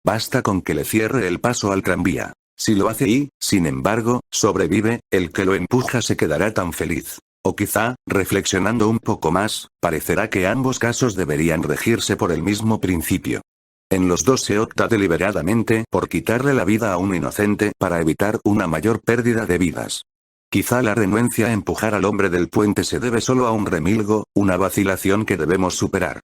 [SPEAKER 1] Basta con que le cierre el paso al tranvía. Si lo hace y, sin embargo, sobrevive, el que lo empuja se quedará tan feliz. O quizá, reflexionando un poco más, parecerá que ambos casos deberían regirse por el mismo principio. En los dos se opta deliberadamente por quitarle la vida a un inocente para evitar una mayor pérdida de vidas. Quizá la renuencia a empujar al hombre del puente se debe solo a un remilgo, una vacilación que debemos superar.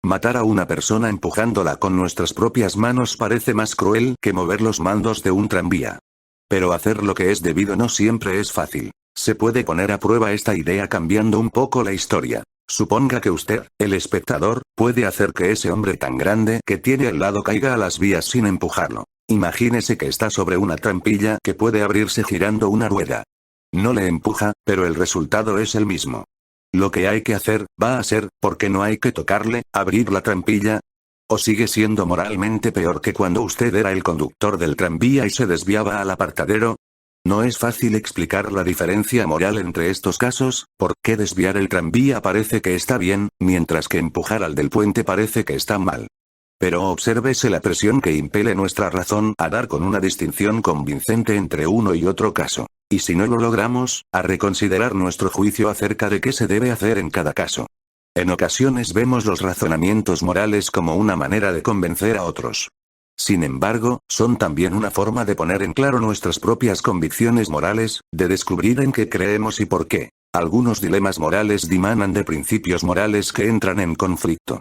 [SPEAKER 1] Matar a una persona empujándola con nuestras propias manos parece más cruel que mover los mandos de un tranvía. Pero hacer lo que es debido no siempre es fácil. Se puede poner a prueba esta idea cambiando un poco la historia. Suponga que usted, el espectador, puede hacer que ese hombre tan grande que tiene al lado caiga a las vías sin empujarlo. Imagínese que está sobre una trampilla que puede abrirse girando una rueda. No le empuja, pero el resultado es el mismo. Lo que hay que hacer, va a ser, porque no hay que tocarle, abrir la trampilla. ¿O sigue siendo moralmente peor que cuando usted era el conductor del tranvía y se desviaba al apartadero? No es fácil explicar la diferencia moral entre estos casos, porque desviar el tranvía parece que está bien, mientras que empujar al del puente parece que está mal. Pero obsérvese la presión que impele nuestra razón a dar con una distinción convincente entre uno y otro caso. Y si no lo logramos, a reconsiderar nuestro juicio acerca de qué se debe hacer en cada caso. En ocasiones vemos los razonamientos morales como una manera de convencer a otros. Sin embargo, son también una forma de poner en claro nuestras propias convicciones morales, de descubrir en qué creemos y por qué. Algunos dilemas morales dimanan de principios morales que entran en conflicto.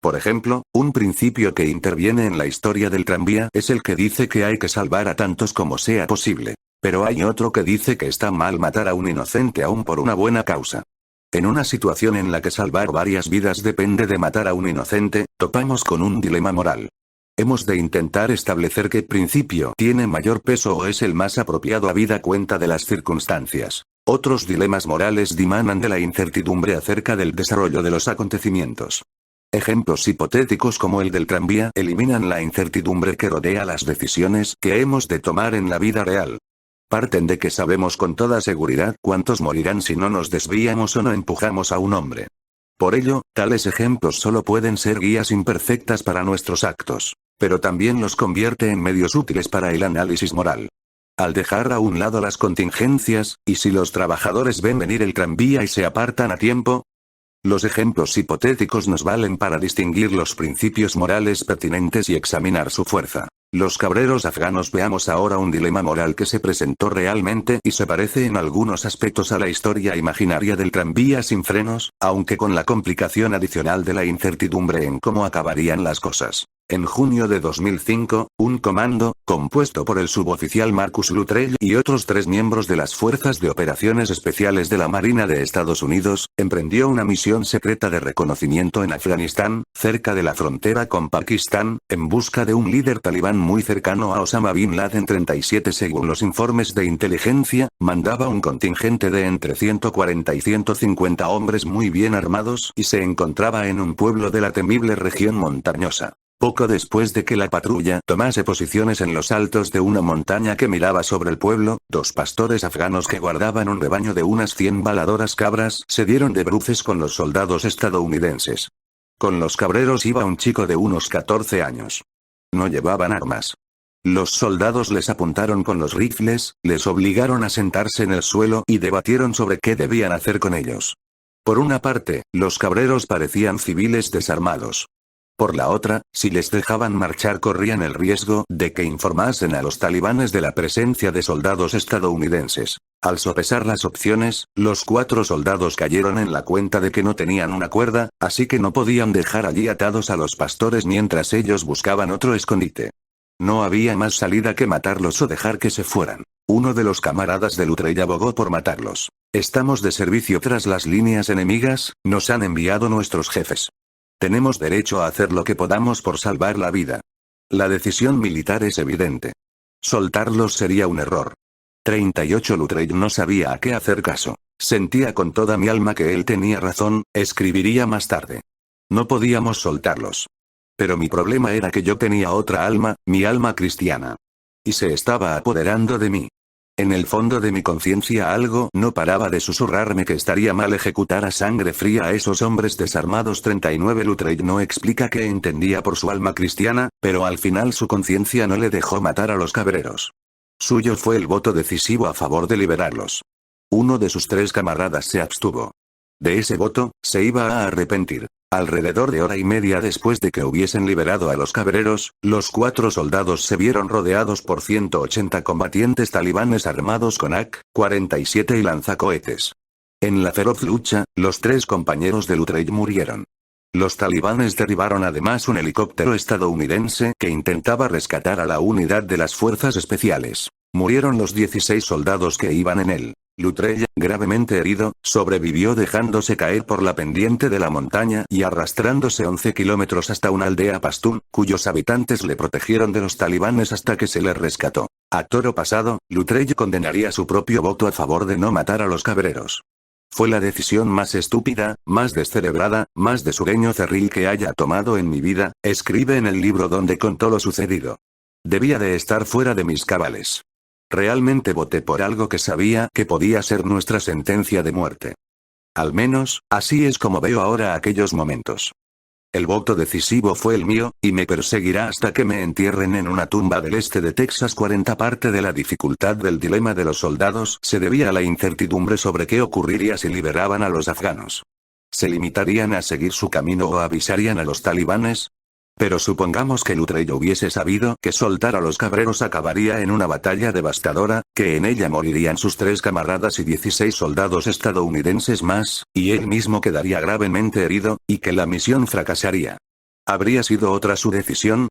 [SPEAKER 1] Por ejemplo, un principio que interviene en la historia del tranvía es el que dice que hay que salvar a tantos como sea posible. Pero hay otro que dice que está mal matar a un inocente aún por una buena causa. En una situación en la que salvar varias vidas depende de matar a un inocente, topamos con un dilema moral. Hemos de intentar establecer qué principio tiene mayor peso o es el más apropiado habida cuenta de las circunstancias. Otros dilemas morales dimanan de la incertidumbre acerca del desarrollo de los acontecimientos. Ejemplos hipotéticos como el del tranvía eliminan la incertidumbre que rodea las decisiones que hemos de tomar en la vida real. Parten de que sabemos con toda seguridad cuántos morirán si no nos desviamos o no empujamos a un hombre. Por ello, tales ejemplos solo pueden ser guías imperfectas para nuestros actos, pero también los convierte en medios útiles para el análisis moral. Al dejar a un lado las contingencias, ¿y si los trabajadores ven venir el tranvía y se apartan a tiempo? Los ejemplos hipotéticos nos valen para distinguir los principios morales pertinentes y examinar su fuerza. Los cabreros afganos. Veamos ahora un dilema moral que se presentó realmente y se parece en algunos aspectos a la historia imaginaria del tranvía sin frenos, aunque con la complicación adicional de la incertidumbre en cómo acabarían las cosas. En junio de 2005, un comando, compuesto por el suboficial Marcus Luttrell y otros 3 miembros de las Fuerzas de Operaciones Especiales de la Marina de Estados Unidos, emprendió una misión secreta de reconocimiento en Afganistán, cerca de la frontera con Pakistán, en busca de un líder talibán muy cercano a Osama Bin Laden. 37 Según los informes de inteligencia, mandaba un contingente de entre 140 y 150 hombres muy bien armados y se encontraba en un pueblo de la temible región montañosa. Poco después de que la patrulla tomase posiciones en los altos de una montaña que miraba sobre el pueblo, 2 pastores afganos que guardaban un rebaño de unas 100 baladoras cabras se dieron de bruces con los soldados estadounidenses. Con los cabreros iba un chico de unos 14 años. No llevaban armas. Los soldados les apuntaron con los rifles, les obligaron a sentarse en el suelo y debatieron sobre qué debían hacer con ellos. Por una parte, los cabreros parecían civiles desarmados. Por la otra, si les dejaban marchar corrían el riesgo de que informasen a los talibanes de la presencia de soldados estadounidenses. Al sopesar las opciones, los 4 soldados cayeron en la cuenta de que no tenían una cuerda, así que no podían dejar allí atados a los pastores mientras ellos buscaban otro escondite. No había más salida que matarlos o dejar que se fueran. Uno de los camaradas de Luttrell abogó por matarlos. Estamos de servicio tras las líneas enemigas, nos han enviado nuestros jefes. Tenemos derecho a hacer lo que podamos por salvar la vida. La decisión militar es evidente. Soltarlos sería un error. 38 Luttrell no sabía a qué hacer caso. Sentía con toda mi alma que él tenía razón, escribiría más tarde. No podíamos soltarlos. Pero mi problema era que yo tenía otra alma, mi alma cristiana. Y se estaba apoderando de mí. En el fondo de mi conciencia algo no paraba de susurrarme que estaría mal ejecutar a sangre fría a esos hombres desarmados. 39 Luttrell no explica qué entendía por su alma cristiana, pero al final su conciencia no le dejó matar a los cabreros. Suyo fue el voto decisivo a favor de liberarlos. Uno de sus 3 camaradas se abstuvo. De ese voto, se iba a arrepentir. Alrededor de hora y media después de que hubiesen liberado a los cabreros, los 4 soldados se vieron rodeados por 180 combatientes talibanes armados con AK-47 y lanzacohetes. En la feroz lucha, los 3 compañeros de Luttrell murieron. Los talibanes derribaron además un helicóptero estadounidense que intentaba rescatar a la unidad de las fuerzas especiales. Murieron los 16 soldados que iban en él. Luttrell, gravemente herido, sobrevivió dejándose caer por la pendiente de la montaña y arrastrándose 11 kilómetros hasta una aldea pastún, cuyos habitantes le protegieron de los talibanes hasta que se le rescató. A toro pasado, Luttrell condenaría su propio voto a favor de no matar a los cabreros. Fue la decisión más estúpida, más descerebrada, más de sureño cerril que haya tomado en mi vida, escribe en el libro donde contó lo sucedido. Debía de estar fuera de mis cabales. Realmente voté por algo que sabía que podía ser nuestra sentencia de muerte. Al menos, así es como veo ahora aquellos momentos. El voto decisivo fue el mío, y me perseguirá hasta que me entierren en una tumba del este de Texas. 40 Parte de la dificultad del dilema de los soldados se debía a la incertidumbre sobre qué ocurriría si liberaban a los afganos. ¿Se limitarían a seguir su camino o avisarían a los talibanes? Pero supongamos que Luttrell hubiese sabido que soltar a los cabreros acabaría en una batalla devastadora, que en ella morirían sus 3 camaradas y 16 soldados estadounidenses más, y él mismo quedaría gravemente herido, y que la misión fracasaría. ¿Habría sido otra su decisión?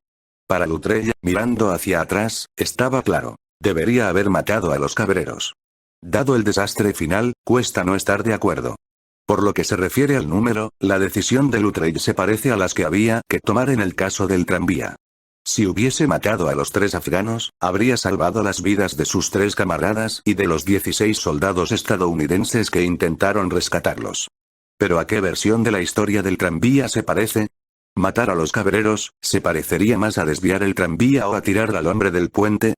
[SPEAKER 1] Para Luttrell, mirando hacia atrás, estaba claro. Debería haber matado a los cabreros. Dado el desastre final, cuesta no estar de acuerdo. Por lo que se refiere al número, la decisión de Luttrell se parece a las que había que tomar en el caso del tranvía. Si hubiese matado a los 3 afganos, habría salvado las vidas de sus 3 camaradas y de los 16 soldados estadounidenses que intentaron rescatarlos. ¿Pero a qué versión de la historia del tranvía se parece? ¿Matar a los cabreros, se parecería más a desviar el tranvía o a tirar al hombre del puente?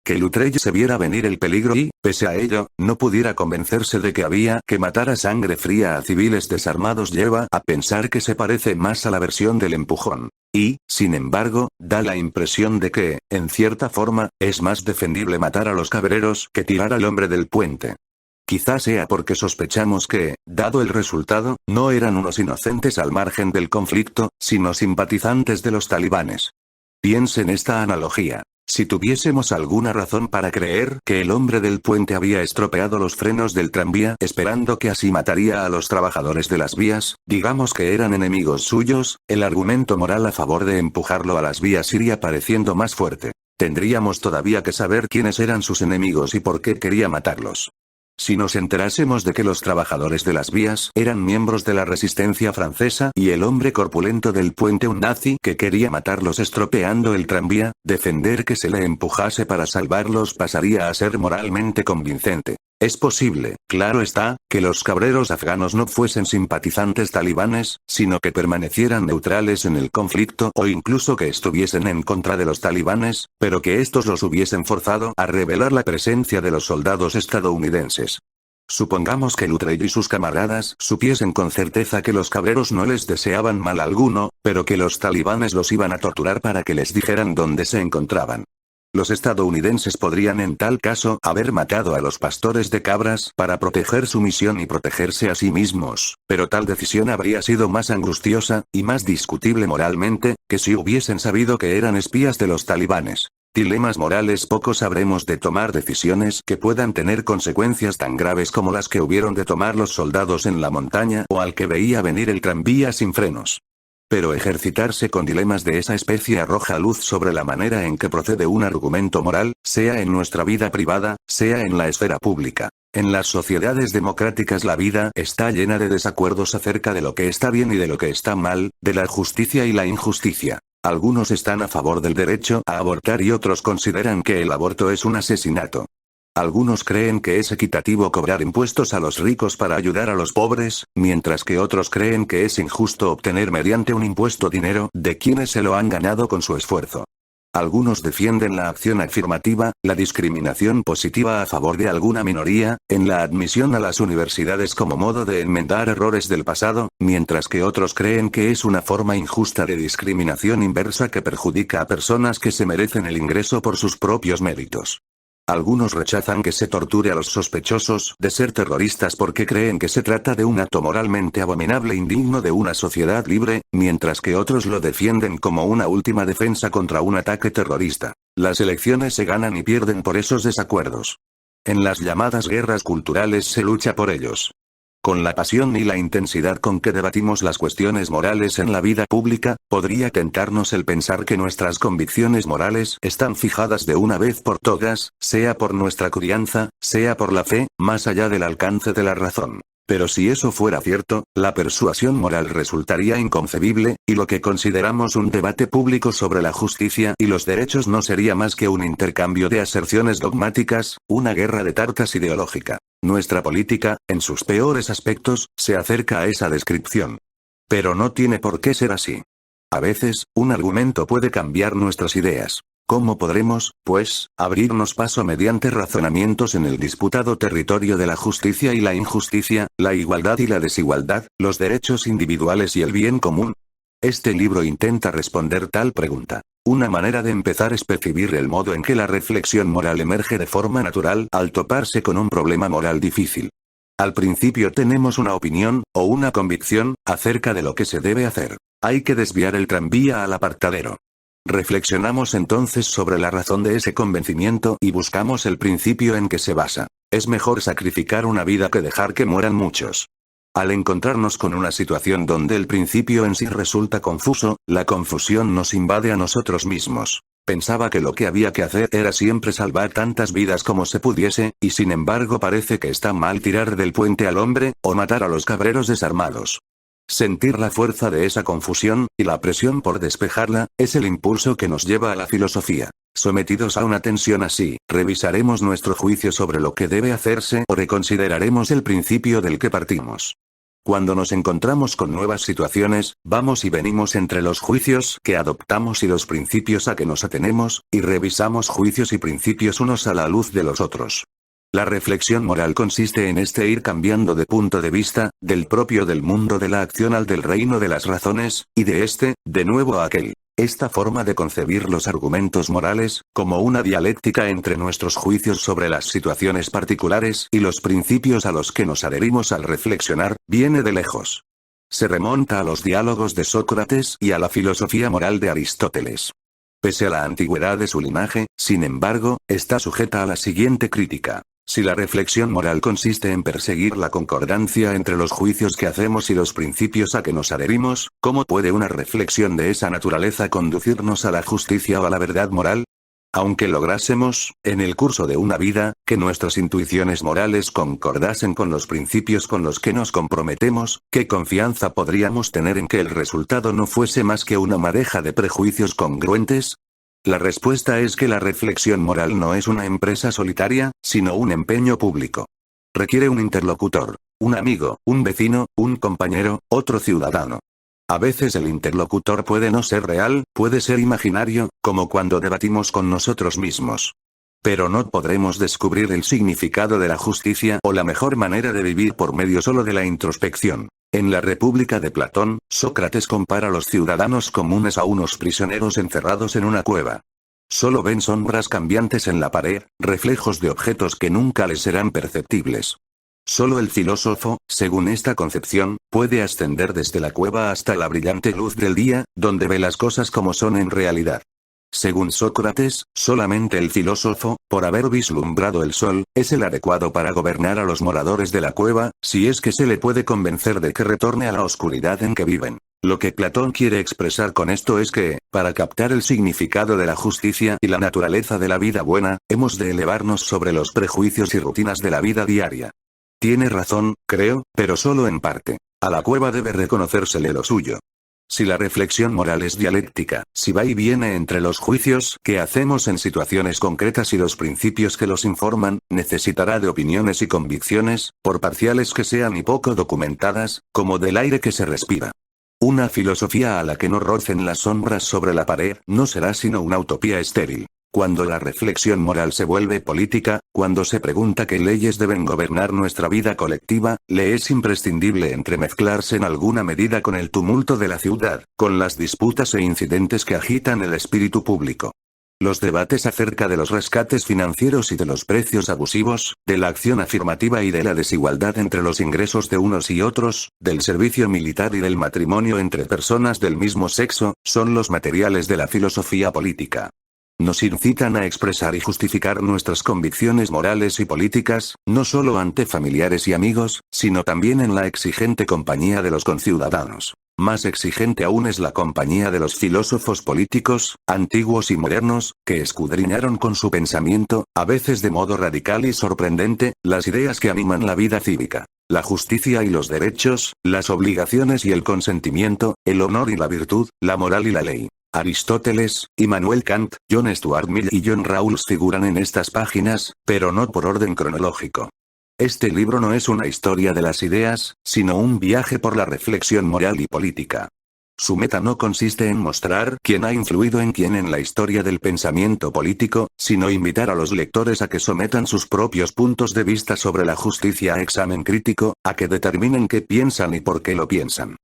[SPEAKER 1] Que Luttrell se viera venir el peligro y, pese a ello, no pudiera convencerse de que había que matar a sangre fría a civiles desarmados lleva a pensar que se parece más a la versión del empujón. Y, sin embargo, da la impresión de que, en cierta forma, es más defendible matar a los cabreros que tirar al hombre del puente. Quizás sea porque sospechamos que, dado el resultado, no eran unos inocentes al margen del conflicto, sino simpatizantes de los talibanes. Piense en esta analogía. Si tuviésemos alguna razón para creer que el hombre del puente había estropeado los frenos del tranvía esperando que así mataría a los trabajadores de las vías, digamos que eran enemigos suyos, el argumento moral a favor de empujarlo a las vías iría pareciendo más fuerte. Tendríamos todavía que saber quiénes eran sus enemigos y por qué quería matarlos. Si nos enterásemos de que los trabajadores de las vías eran miembros de la resistencia francesa y el hombre corpulento del puente un nazi que quería matarlos estropeando el tranvía, defender que se le empujase para salvarlos pasaría a ser moralmente convincente. Es posible, claro está, que los cabreros afganos no fuesen simpatizantes talibanes, sino que permanecieran neutrales en el conflicto o incluso que estuviesen en contra de los talibanes, pero que estos los hubiesen forzado a revelar la presencia de los soldados estadounidenses. Supongamos que Luttrell y sus camaradas supiesen con certeza que los cabreros no les deseaban mal alguno, pero que los talibanes los iban a torturar para que les dijeran dónde se encontraban. Los estadounidenses podrían en tal caso haber matado a los pastores de cabras para proteger su misión y protegerse a sí mismos, pero tal decisión habría sido más angustiosa, y más discutible moralmente, que si hubiesen sabido que eran espías de los talibanes. Dilemas morales poco sabremos de tomar decisiones que puedan tener consecuencias tan graves como las que hubieron de tomar los soldados en la montaña o al que veía venir el tranvía sin frenos. Pero ejercitarse con dilemas de esa especie arroja luz sobre la manera en que procede un argumento moral, sea en nuestra vida privada, sea en la esfera pública. En las sociedades democráticas la vida está llena de desacuerdos acerca de lo que está bien y de lo que está mal, de la justicia y la injusticia. Algunos están a favor del derecho a abortar y otros consideran que el aborto es un asesinato. Algunos creen que es equitativo cobrar impuestos a los ricos para ayudar a los pobres, mientras que otros creen que es injusto obtener mediante un impuesto dinero de quienes se lo han ganado con su esfuerzo. Algunos defienden la acción afirmativa, la discriminación positiva a favor de alguna minoría, en la admisión a las universidades como modo de enmendar errores del pasado, mientras que otros creen que es una forma injusta de discriminación inversa que perjudica a personas que se merecen el ingreso por sus propios méritos. Algunos rechazan que se torture a los sospechosos de ser terroristas porque creen que se trata de un acto moralmente abominable indigno de una sociedad libre, mientras que otros lo defienden como una última defensa contra un ataque terrorista. Las elecciones se ganan y pierden por esos desacuerdos. En las llamadas guerras culturales se lucha por ellos. Con la pasión y la intensidad con que debatimos las cuestiones morales en la vida pública, podría tentarnos el pensar que nuestras convicciones morales están fijadas de una vez por todas, sea por nuestra crianza, sea por la fe, más allá del alcance de la razón. Pero si eso fuera cierto, la persuasión moral resultaría inconcebible, y lo que consideramos un debate público sobre la justicia y los derechos no sería más que un intercambio de aserciones dogmáticas, una guerra de tartas ideológica. Nuestra política, en sus peores aspectos, se acerca a esa descripción. Pero no tiene por qué ser así. A veces, un argumento puede cambiar nuestras ideas. ¿Cómo podremos, pues, abrirnos paso mediante razonamientos en el disputado territorio de la justicia y la injusticia, la igualdad y la desigualdad, los derechos individuales y el bien común? Este libro intenta responder tal pregunta. Una manera de empezar es percibir el modo en que la reflexión moral emerge de forma natural al toparse con un problema moral difícil. Al principio tenemos una opinión, o una convicción, acerca de lo que se debe hacer. Hay que desviar el tranvía al apartadero. Reflexionamos entonces sobre la razón de ese convencimiento y buscamos el principio en que se basa. Es mejor sacrificar una vida que dejar que mueran muchos. Al encontrarnos con una situación donde el principio en sí resulta confuso, la confusión nos invade a nosotros mismos. Pensaba que lo que había que hacer era siempre salvar tantas vidas como se pudiese, y sin embargo parece que está mal tirar del puente al hombre, o matar a los cabreros desarmados. Sentir la fuerza de esa confusión, y la presión por despejarla, es el impulso que nos lleva a la filosofía. Sometidos a una tensión así, revisaremos nuestro juicio sobre lo que debe hacerse o reconsideraremos el principio del que partimos. Cuando nos encontramos con nuevas situaciones, vamos y venimos entre los juicios que adoptamos y los principios a que nos atenemos, y revisamos juicios y principios unos a la luz de los otros. La reflexión moral consiste en ir cambiando de punto de vista, del propio del mundo de la acción al del reino de las razones, y de de nuevo a aquel. Esta forma de concebir los argumentos morales, como una dialéctica entre nuestros juicios sobre las situaciones particulares y los principios a los que nos adherimos al reflexionar, viene de lejos. Se remonta a los diálogos de Sócrates y a la filosofía moral de Aristóteles. Pese a la antigüedad de su linaje, sin embargo, está sujeta a la siguiente crítica. Si la reflexión moral consiste en perseguir la concordancia entre los juicios que hacemos y los principios a que nos adherimos, ¿cómo puede una reflexión de esa naturaleza conducirnos a la justicia o a la verdad moral? Aunque lográsemos, en el curso de una vida, que nuestras intuiciones morales concordasen con los principios con los que nos comprometemos, ¿qué confianza podríamos tener en que el resultado no fuese más que una madeja de prejuicios congruentes? La respuesta es que la reflexión moral no es una empresa solitaria, sino un empeño público. Requiere un interlocutor, un amigo, un vecino, un compañero, otro ciudadano. A veces el interlocutor puede no ser real, puede ser imaginario, como cuando debatimos con nosotros mismos. Pero no podremos descubrir el significado de la justicia o la mejor manera de vivir por medio solo de la introspección. En la República de Platón, Sócrates compara a los ciudadanos comunes a unos prisioneros encerrados en una cueva. Solo ven sombras cambiantes en la pared, reflejos de objetos que nunca les serán perceptibles. Solo el filósofo, según esta concepción, puede ascender desde la cueva hasta la brillante luz del día, donde ve las cosas como son en realidad. Según Sócrates, solamente el filósofo, por haber vislumbrado el sol, es el adecuado para gobernar a los moradores de la cueva, si es que se le puede convencer de que retorne a la oscuridad en que viven. Lo que Platón quiere expresar con esto es que, para captar el significado de la justicia y la naturaleza de la vida buena, hemos de elevarnos sobre los prejuicios y rutinas de la vida diaria. Tiene razón, creo, pero solo en parte. A la cueva debe reconocérsele lo suyo. Si la reflexión moral es dialéctica, si va y viene entre los juicios que hacemos en situaciones concretas y los principios que los informan, necesitará de opiniones y convicciones, por parciales que sean y poco documentadas, como del aire que se respira. Una filosofía a la que no rocen las sombras sobre la pared no será sino una utopía estéril. Cuando la reflexión moral se vuelve política, cuando se pregunta qué leyes deben gobernar nuestra vida colectiva, le es imprescindible entremezclarse en alguna medida con el tumulto de la ciudad, con las disputas e incidentes que agitan el espíritu público. Los debates acerca de los rescates financieros y de los precios abusivos, de la acción afirmativa y de la desigualdad entre los ingresos de unos y otros, del servicio militar y del matrimonio entre personas del mismo sexo, son los materiales de la filosofía política. Nos incitan a expresar y justificar nuestras convicciones morales y políticas, no solo ante familiares y amigos, sino también en la exigente compañía de los conciudadanos. Más exigente aún es la compañía de los filósofos políticos, antiguos y modernos, que escudriñaron con su pensamiento, a veces de modo radical y sorprendente, las ideas que animan la vida cívica. La justicia y los derechos, las obligaciones y el consentimiento, el honor y la virtud, la moral y la ley. Aristóteles, Immanuel Kant, John Stuart Mill y John Rawls figuran en estas páginas, pero no por orden cronológico. Este libro no es una historia de las ideas, sino un viaje por la reflexión moral y política. Su meta no consiste en mostrar quién ha influido en quién en la historia del pensamiento político, sino invitar a los lectores a que sometan sus propios puntos de vista sobre la justicia a examen crítico, a que determinen qué piensan y por qué lo piensan.